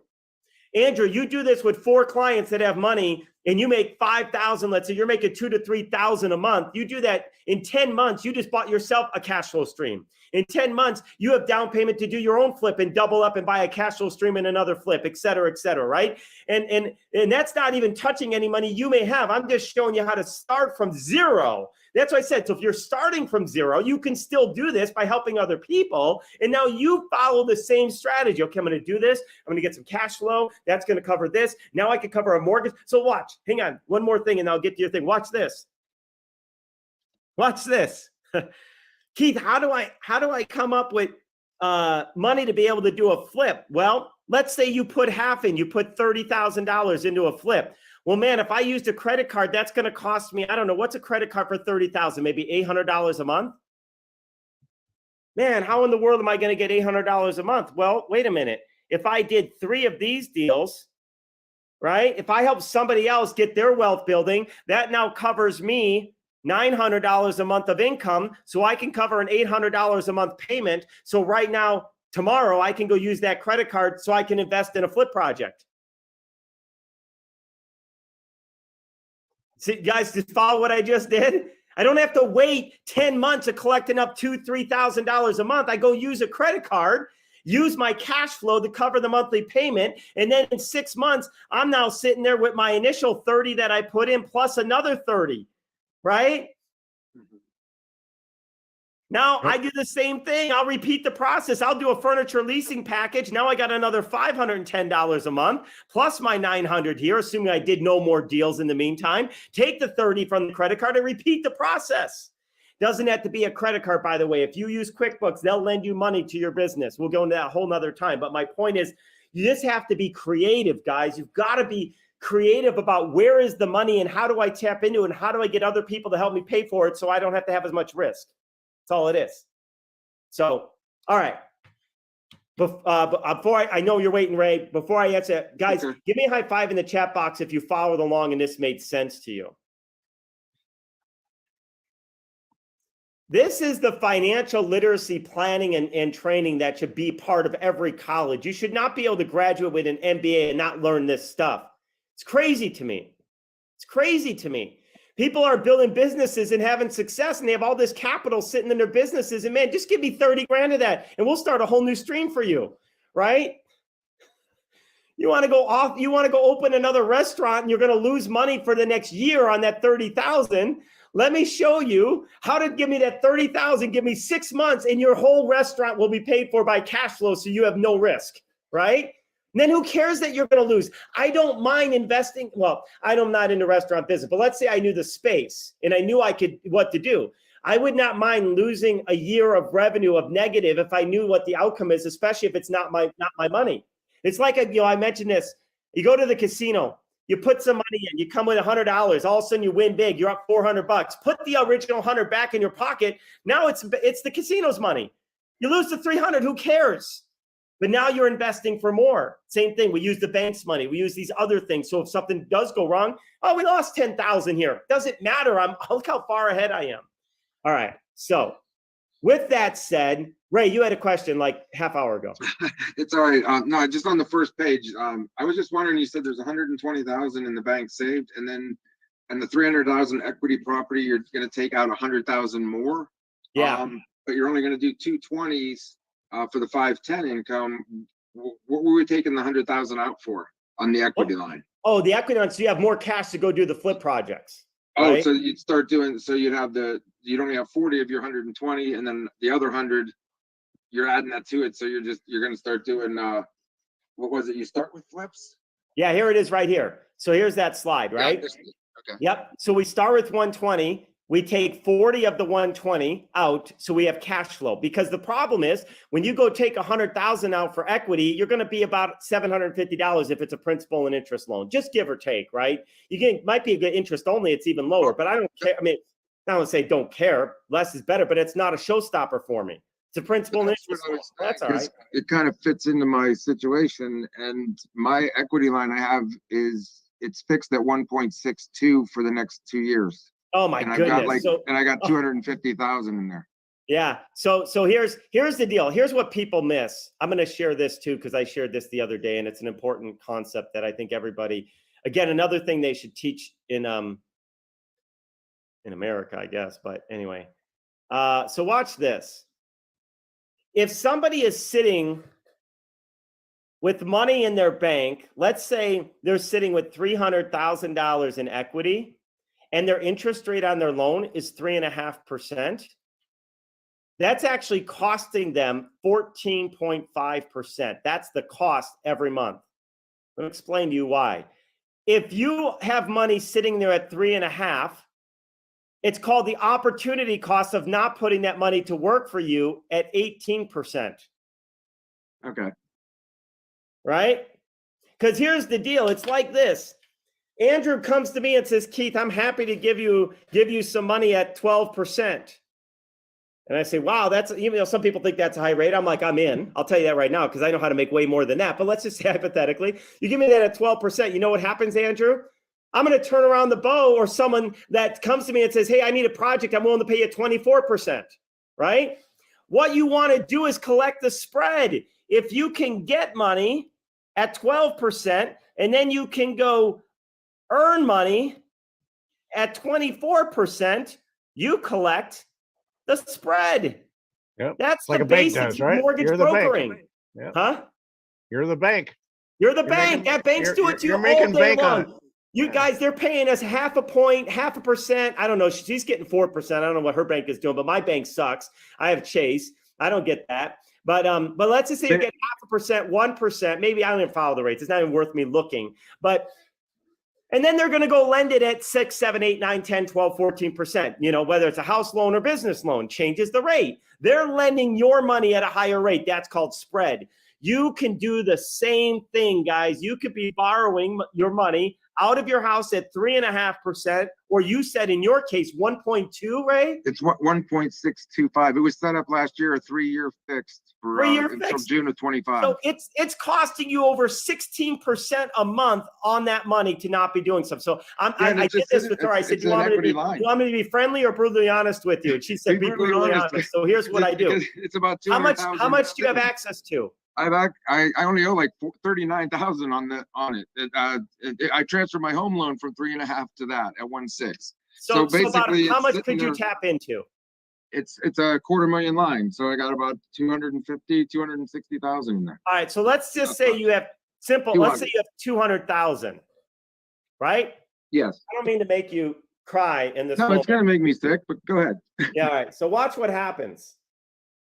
Andrew, you do this with 4 clients that have money and you make 5,000, let's say you're making 2,000 to 3,000 a month. You do that in 10 months, you just bought yourself a cash flow stream. In 10 months, you have down payment to do your own flip and double up and buy a cash flow stream and another flip, et cetera, right? And that's not even touching any money you may have. I'm just showing you how to start from zero. That's what I said. So if you're starting from zero, you can still do this by helping other people. And now you follow the same strategy. Okay, I'm going to do this. I'm going to get some cash flow. That's going to cover this. Now I can cover a mortgage. So watch, hang on. One more thing and I'll get to your thing. Watch this. Watch this. Keith, how do I come up with money to be able to do a flip? Well, let's say you put half in, you put $30,000 into a flip. Well, man, if I used a credit card, that's going to cost me, I don't know, what's a credit card for $30,000? Maybe $800 a month? Man, how in the world am I going to get $800 a month? Well, wait a minute. If I did 3 of these deals, right? If I help somebody else get their wealth building, that now covers me $900 a month of income, so I can cover an $800 a month payment. So right now, tomorrow, I can go use that credit card so I can invest in a flip project. See, guys, just follow what I just did? I don't have to wait 10 months of collecting up $2,000, $3,000 a month. I go use a credit card, use my cash flow to cover the monthly payment. And then in 6 months, I'm now sitting there with my initial 30 that I put in plus another 30, right? Now I do the same thing. I'll repeat the process. I'll do a furniture leasing package. Now I got another $510 a month plus my $900 here, assuming I did no more deals in the meantime. Take the 30 from the credit card and repeat the process. Doesn't have to be a credit card, by the way. If you use QuickBooks, they'll lend you money to your business. We'll go into that a whole nother time. But my point is, you just have to be creative, guys. You've got to be creative about where is the money and how do I tap into it and how do I get other people to help me pay for it so I don't have to have as much risk. That's all it is. So, all right. Before I know you're waiting, Ray, before I answer, guys, Okay. give me a high five in the chat box if you followed along and this made sense to you. This is the financial literacy planning and training that should be part of every college. You should not be able to graduate with an MBA and not learn this stuff. It's crazy to me. It's crazy to me. People are building businesses and having success, and they have all this capital sitting in their businesses. And man, just give me 30 grand of that, and we'll start a whole new stream for you, right? You want to go off, you want to go open another restaurant, and you're going to lose money for the next year on that 30,000. Let me show you how to give me that 30,000. Give me 6 months, and your whole restaurant will be paid for by cash flow, so you have no risk, right? And then who cares that you're going to lose? I don't mind investing. Well, I'm not in the restaurant business, but let's say I knew the space and I knew what to do. I would not mind losing a year of revenue of negative if I knew what the outcome is, especially if it's not my money. It's like, I mentioned this. You go to the casino, you put some money in, you come with $100. All of a sudden you win big. You're up $400. Put the original 100 back in your pocket. Now it's the casino's money. You lose the 300. Who cares? But now you're investing for more. Same thing. We use the bank's money. We use these other things. So if something does go wrong, oh, we lost 10,000 here. Doesn't matter. Look how far ahead I am. All right. So with that said, Ray, you had a question like half hour ago. It's all right. No, just on the first page. I was just wondering, you said there's 120,000 in the bank saved, and the 300,000 equity property, you're going to take out 100,000 more. Yeah. But you're only going to do 220s. For the 510 income, what were we taking the 100,000 out for on the equity line? Oh, the equity line. So you have more cash to go do the flip projects. Oh, right? so you'd start doing, so you'd only have 40 of your 120, and then the other 100, you're adding that to it. So you're going to start doing, what was it? You start with flips? Yeah, here it is right here. So here's that slide, right? Yeah, okay. Yep. So we start with 120. We take 40 of the 120 out, so we have cash flow. Because the problem is, when you go take 100,000 out for equity, you're going to be about $750 if it's a principal and interest loan, just give or take, right? Might be a good interest only; it's even lower. But I don't care. I mean, I don't say don't care. Less is better, but it's not a showstopper for me. It's a principal and interest loan. That's all right. It kind of fits into my situation, and my equity line I have it's fixed at 1.62 for the next 2 years. Oh my goodness! I got 250,000 in there. Yeah. So here's the deal. Here's what people miss. I'm going to share this too, because I shared this the other day, and it's an important concept that I think everybody, again, another thing they should teach in America, I guess. But anyway, so watch this. If somebody is sitting with money in their bank, let's say they're sitting with $300,000 in equity, and their interest rate on their loan is 3.5%, that's actually costing them 14.5%. That's the cost every month. Let me explain to you why. If you have money sitting there at 3.5%, it's called the opportunity cost of not putting that money to work for you at 18%. Okay. Right? Because here's the deal. It's like this. Andrew comes to me and says, Keith, I'm happy to give you some money at 12%. And I say, wow, that's, even though some people think that's a high rate, I'm like, I'm in. I'll tell you that right now, because I know how to make way more than that. But let's just say hypothetically, you give me that at 12%. You know what happens, Andrew? I'm going to turn around the bow, or someone that comes to me and says, hey, I need a project. I'm willing to pay you 24%, right? What you want to do is collect the spread. If you can get money at 12%, and then you can go earn money at 24%, you collect the spread. Yep. That's Like the a bank basics does, right? of mortgage You're the bank. brokering. Yep. Huh? You're the bank. You're the You're bank. making- That banks do it to you you're all making day bank on long. it. You guys, they're paying us 0.5 point, 0.5%. I don't know. She's getting 4%. I don't know what her bank is doing, but my bank sucks. I have Chase. I don't get that. But let's just say you get 0.5%, 1%. Maybe I don't even follow the rates. It's not even worth me looking. And then they're going to go lend it at 6, 7, 8, 9, 10, 12, 14%. You know, whether it's a house loan or business loan, changes the rate. They're lending your money at a higher rate. That's called spread. You can do the same thing, guys. You could be borrowing your money out of your house at 3.5%, or you said in your case 1.2, Ray? It's what 1.625. It was set up last year, a 3-year fixed for 3-year until fixed. June of 25. So it's costing you over 16% a month on that money to not be doing stuff. So I did this with her. I said, it's you an want me to equity be, line. you want me to be friendly or brutally honest with you? And she said, Be be brutally brutally honest. honest. So here's what I do. Because it's about How much 200,000. do you have access to? I only owe like 39,000 on it. I transferred my home loan from 3.5 to that at 1.6. So So about basically, how it's much sitting could you there. tap into? It's a $250,000 line, so I got about 260,000 in there. All right. So let's just say you have let's say you have 200,000, right? Yes. I don't mean to make you cry in this No, moment. it's gonna make me sick, but go ahead. Yeah, all right. So watch what happens.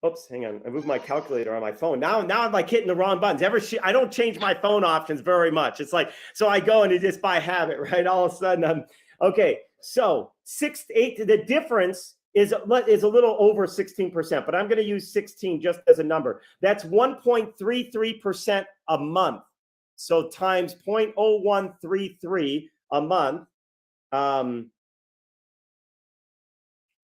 Oops, hang on. I moved my calculator on my phone. Now I'm like hitting the wrong buttons. I don't change my phone options very much. It's like, so I go and it just by habit, right? All of a sudden okay. So 6 to 8, the difference is a little over 16%, but I'm going to use 16 just as a number. That's 1.33% a month. So times 0.0133 a month.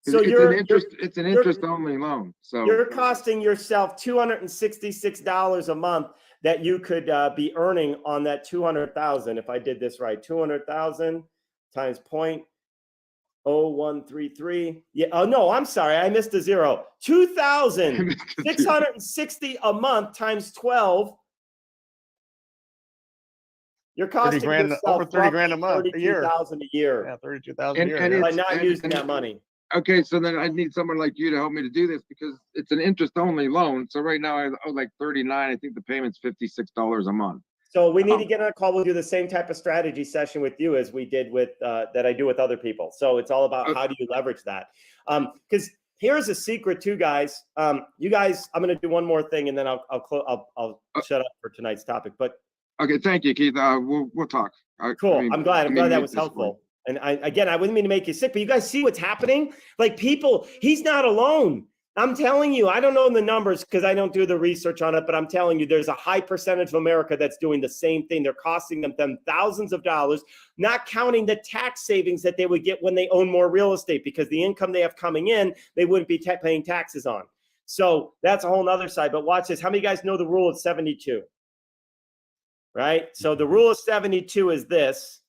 So it's an interest only loan. So you're costing yourself $266 a month that you could be earning on that 200,000. If I did this right, 200,000 times 0.0133. Yeah. Oh no, I'm sorry, I missed a zero. 2,660 a month times 12. You're costing 30 grand, yourself over 30 grand a month, a year. 32,000 a year Yeah, 32,000 a year. And yeah. by it's- not and- using and- that money. okay, so then I need someone like you to help me to do this because it's an interest only loan. So right now I owe like 39. I think the payment's $56 a month. So we need to get on a call. We'll do the same type of strategy session with you as we did with that I do with other people. So it's all about how do you leverage that? Because here's a secret too, guys. You guys, I'm going to do one more thing and then I'll shut up for tonight's topic. But Okay, thank you, Keith. We'll talk. cool. I I'm glad mean, that make was this work. helpful. And I wouldn't mean to make you sick, but you guys see what's happening? Like people, he's not alone. I'm telling you, I don't know the numbers because I don't do the research on it, but I'm telling you, there's a high percentage of America that's doing the same thing. They're costing them thousands of dollars, not counting the tax savings that they would get when they own more real estate because the income they have coming in, they wouldn't be paying taxes on. So that's a whole nother side. But watch this. How many of you guys know the rule of 72? Right? So the rule of 72 is this.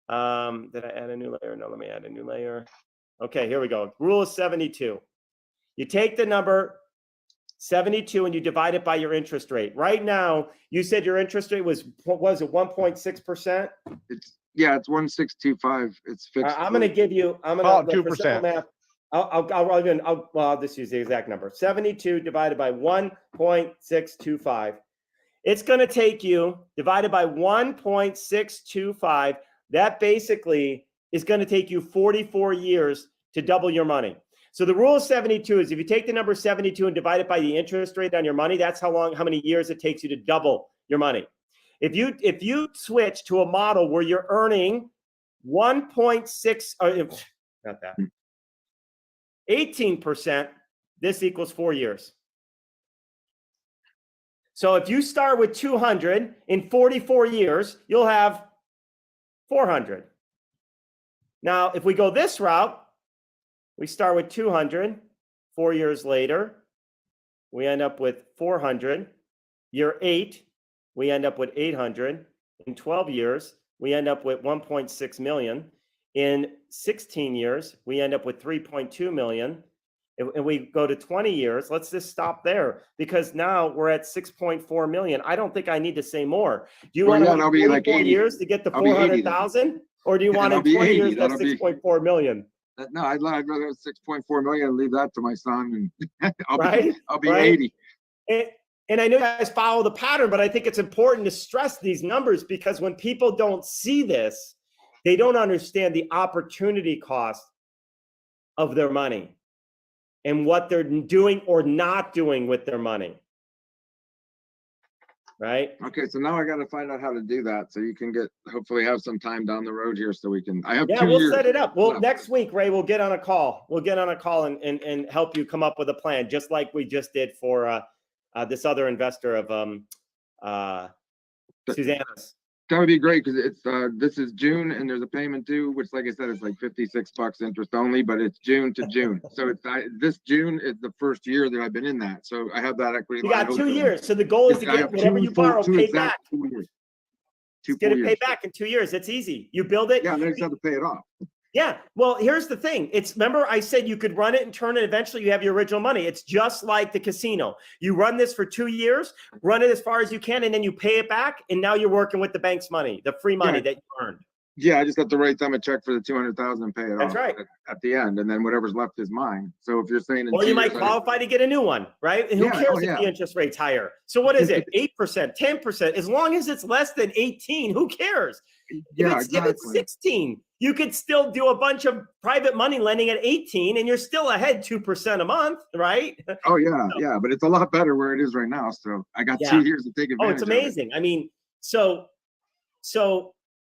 Did I add a new layer? No, let me add a new layer. Okay, here we go. Rule of 72. You take the number 72 and you divide it by your interest rate. Right now, you said your interest rate was it 1.6%? It's 1.625. It's fixed. I'm going to give you, Call it 2%. math. I'll just use the exact number. 72 divided by 1.625. It's going to take you, divided by 1.625, that basically is going to take you 44 years to double your money. So the rule of 72 is if you take the number 72 and divide it by the interest rate on your money, that's how many years it takes you to double your money. If you switch to a model where you're earning 18%, this equals 4 years. So if you start with 200 in 44 years, you'll have 400. Now, if we go this route, we start with 200, 4 years later, we end up with 400. Year 8, we end up with 800. In 12 years, we end up with 1.6 million. In 16 years, we end up with 3.2 million. And we go to 20 years, let's just stop there because now we're at 6.4 million. I don't think I need to say more. Do you want to that'll be like 80. years to get to I'll be 80 then. 400,000? Or do you want that'll in be 20 years 80. that's That'll be- 6.4 million? No, I'd rather have 6.4 million and leave that to my son and Right? I'll be Right? 80. And I know you guys follow the pattern, but I think it's important to stress these numbers because when people don't see this, they don't understand the opportunity cost of their money and what they're doing or not doing with their money. Right? Okay, so now I got to find out how to do that so you can hopefully have some time down the road here so we can. I have Yeah, 2 we'll years set it up. Well, left. next week, Ray, we'll get on a call. We'll get on a call and help you come up with a plan, just like we just did for this other investor of Susanna's. That would be great because it's this is June and there's a payment due, which like I said, is like $56 interest only, but it's June to June. So it's this June is the first year that I've been in that. So I have that equity. You line got 2 open. years. So the goal is to I get have whatever two you borrow two paid exact back. 2 years. Two Get full it years. paid back in 2 years. It's easy. You build it. Yeah, and I just have to pay it off. Yeah. Well, here's the thing. Remember I said you could run it and turn it. Eventually you have your original money. It's just like the casino. You run this for 2 years, run it as far as you can, and then you pay it back. And now you're working with the bank's money, the free money that you earned. Yeah, I just have to write them a check for the 200,000 and pay it That's off right. at the end, and then whatever's left is mine. So if you're saying, in Or 2 you might years, qualify to get a new one, right? And who Yeah, cares oh, if yeah. the interest rate's higher? So what is it? 8%, 10%? As long as it's less than 18, who cares? Yeah, If it's exactly. 16, you could still do a bunch of private money lending at 18 and you're still ahead 2% a month, right? Oh yeah, but it's a lot better where it is right now. So I got Yeah. 2 years to take Oh, advantage. it's of it. amazing. I mean, so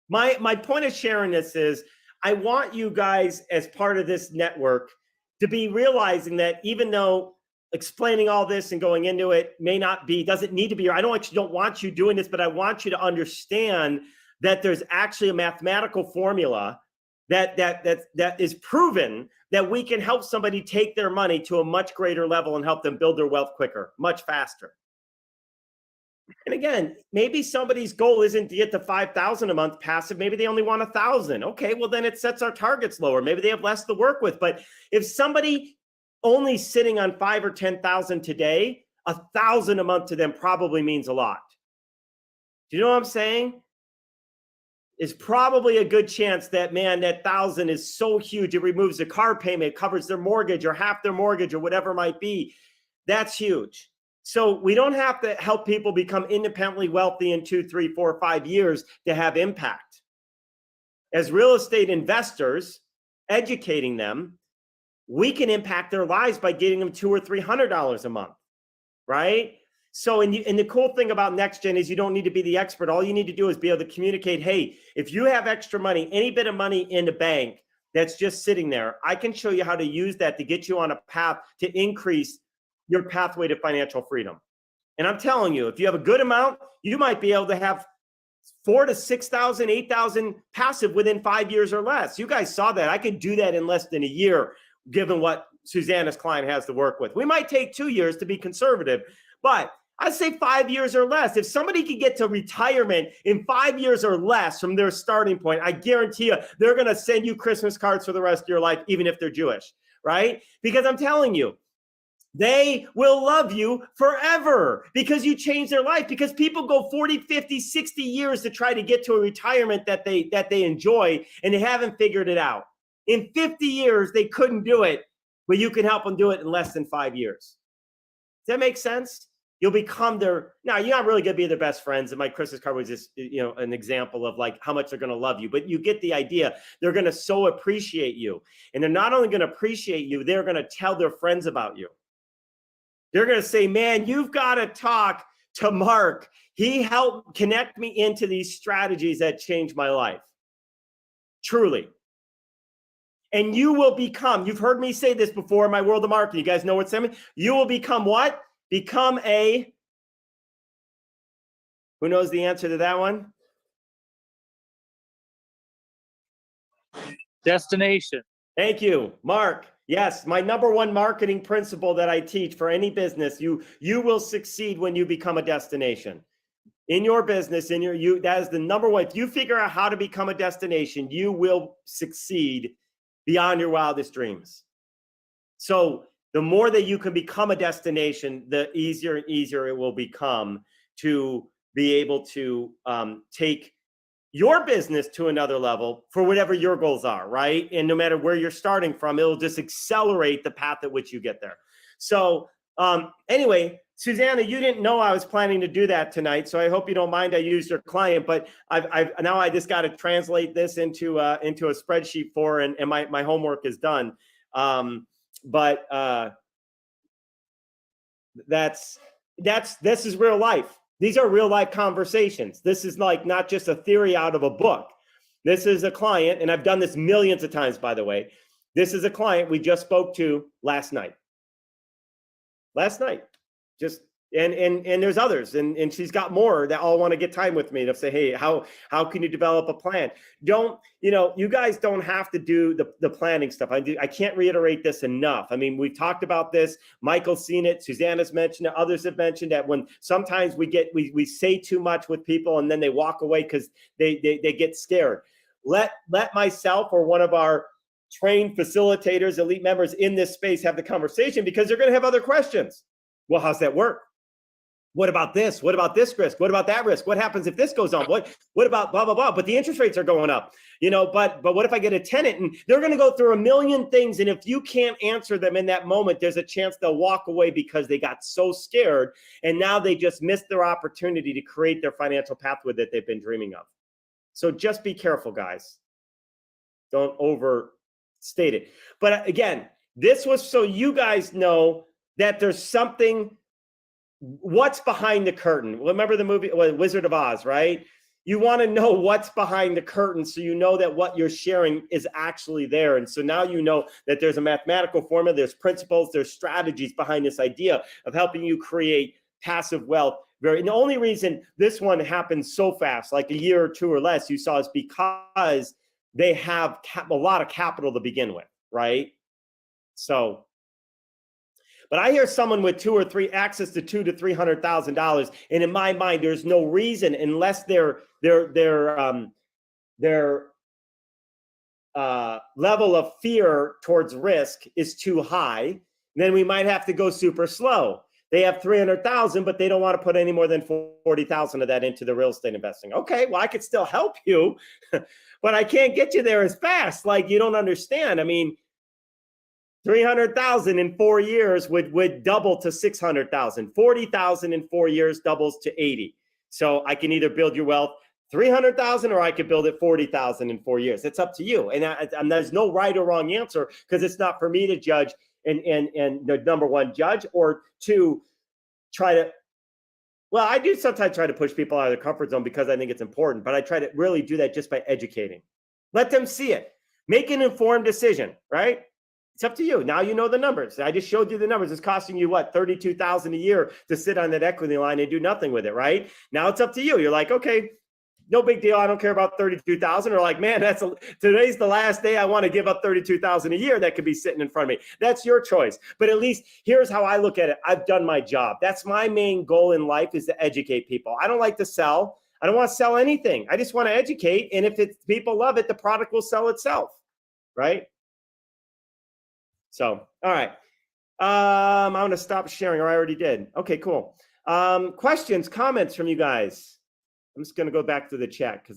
my point of sharing this is I want you guys as part of this network to be realizing that even though explaining all this and going into it doesn't need to be, I don't want you doing this, but I want you to understand that there's actually a mathematical formula that is proven that we can help somebody take their money to a much greater level and help them build their wealth quicker, much faster. And again, maybe somebody's goal isn't to get to 5,000 a month passive. Maybe they only want 1,000. Okay, well then it sets our targets lower. Maybe they have less to work with. But if somebody only sitting on 5 or 10,000 today, 1,000 a month to them probably means a lot. Do you know what I'm saying? It's probably a good chance that, man, that 1,000 is so huge. It removes the car payment, it covers their mortgage or half their mortgage or whatever it might be. That's huge. So we don't have to help people become independently wealthy in 2, 3, 4, 5 years to have impact. As real estate investors, educating them, we can impact their lives by getting them $200 or $300 a month, right? So, and the cool thing about NextGen is you don't need to be the expert. All you need to do is be able to communicate, hey, if you have extra money, any bit of money in the bank that's just sitting there, I can show you how to use that to get you on a path to increase your pathway to financial freedom. And I'm telling you, if you have a good amount, you might be able to have 4,000 to 6,000, 8,000 passive within 5 years or less. You guys saw that. I could do that in less than a year, given what Susanna's client has to work with. We might take 2 years to be conservative, but I'd say 5 years or less. If somebody could get to retirement in 5 years or less from their starting point, I guarantee you, they're going to send you Christmas cards for the rest of your life, even if they're Jewish, right? Because I'm telling you, they will love you forever because you changed their life. Because people go 40, 50, 60 years to try to get to a retirement that they enjoy, and they haven't figured it out. In 50 years, they couldn't do it, but you can help them do it in less than 5 years. Does that make sense? You'll become now you're not really going to be their best friends. And my Christmas card was just, an example of like how much they're going to love you, but you get the idea. They're going to so appreciate you. And they're not only going to appreciate you, they're going to tell their friends about you. They're going to say, man, you've got to talk to Mark. He helped connect me into these strategies that changed my life. Truly. And you will become, you've heard me say this before in my world of marketing. You guys know what's coming? You will become what? Become who knows the answer to that one? Destination. Thank you, Mark. Yes, my number one marketing principle that I teach for any business, you will succeed when you become a destination. In your business, that is the number one. If you figure out how to become a destination, you will succeed beyond your wildest dreams. So the more that you can become a destination, the easier and easier it will become to be able to take your business to another level for whatever your goals are, right? And no matter where you're starting from, it'll just accelerate the path at which you get there. So anyway, Susanna, you didn't know I was planning to do that tonight, so I hope you don't mind I used your client, but now I just got to translate this into a spreadsheet and my homework is done. This is real life. These are real life conversations. This is like not just a theory out of a book. This is a client, and I've done this millions of times, by the way. This is a client we just spoke to last night. And there's others, and she's got more that all want to get time with me to say, hey, how can you develop a plan? You guys don't have to do the planning stuff. I can't reiterate this enough. I mean, we've talked about this. Michael's seen it. Susanna's mentioned it. Others have mentioned that when sometimes we say too much with people and then they walk away because they get scared. Let myself or one of our trained facilitators, elite members in this space have the conversation, because they're going to have other questions. Well, how's that work? What about this? What about this risk? What about that risk? What happens if this goes on? What about blah, blah, blah? But the interest rates are going up, but what if I get a tenant? And they're going to go through a million things. And if you can't answer them in that moment, there's a chance they'll walk away because they got so scared. And now they just missed their opportunity to create their financial pathway that they've been dreaming of. So just be careful, guys. Don't overstate it. But again, this was so you guys know that there's something. What's behind the curtain? Remember the movie Wizard of Oz, right? You want to know what's behind the curtain so you know that what you're sharing is actually there. And so now you know that there's a mathematical formula, there's principles, there's strategies behind this idea of helping you create passive wealth. And the only reason this one happens so fast, like a year or two or less, you saw, is because they have a lot of capital to begin with, right? So, but I hear someone with access to $200,000 to $300,000, and in my mind, there's no reason, unless their level of fear towards risk is too high, then we might have to go super slow. They have 300,000, but they don't want to put any more than 40,000 of that into the real estate investing. Okay, well, I could still help you, but I can't get you there as fast. Like, you don't understand. I mean, 300,000 in 4 years would double to 600,000. 40,000 in 4 years doubles to 80. So I can either build your wealth 300,000 or I could build it 40,000 in 4 years. It's up to you. And there's no right or wrong answer, because it's not for me to judge and the number one, judge, or two, try to. Well, I do sometimes try to push people out of their comfort zone because I think it's important, but I try to really do that just by educating. Let them see it. Make an informed decision, right? It's up to you. Now you know the numbers. I just showed you the numbers. It's costing you what, $32,000 a year to sit on that equity line and do nothing with it, right? Now it's up to you. You're like, okay, no big deal. I don't care about 32,000. Or like, man, today's the last day I want to give up 32,000 a year that could be sitting in front of me. That's your choice. But at least here's how I look at it. I've done my job. That's my main goal in life, is to educate people. I don't like to sell. I don't want to sell anything. I just want to educate. And if people love it, the product will sell itself, right? So, all right. I'm going to stop sharing, or I already did. Okay, cool. Questions, comments from you guys? I'm just going to go back to the chat because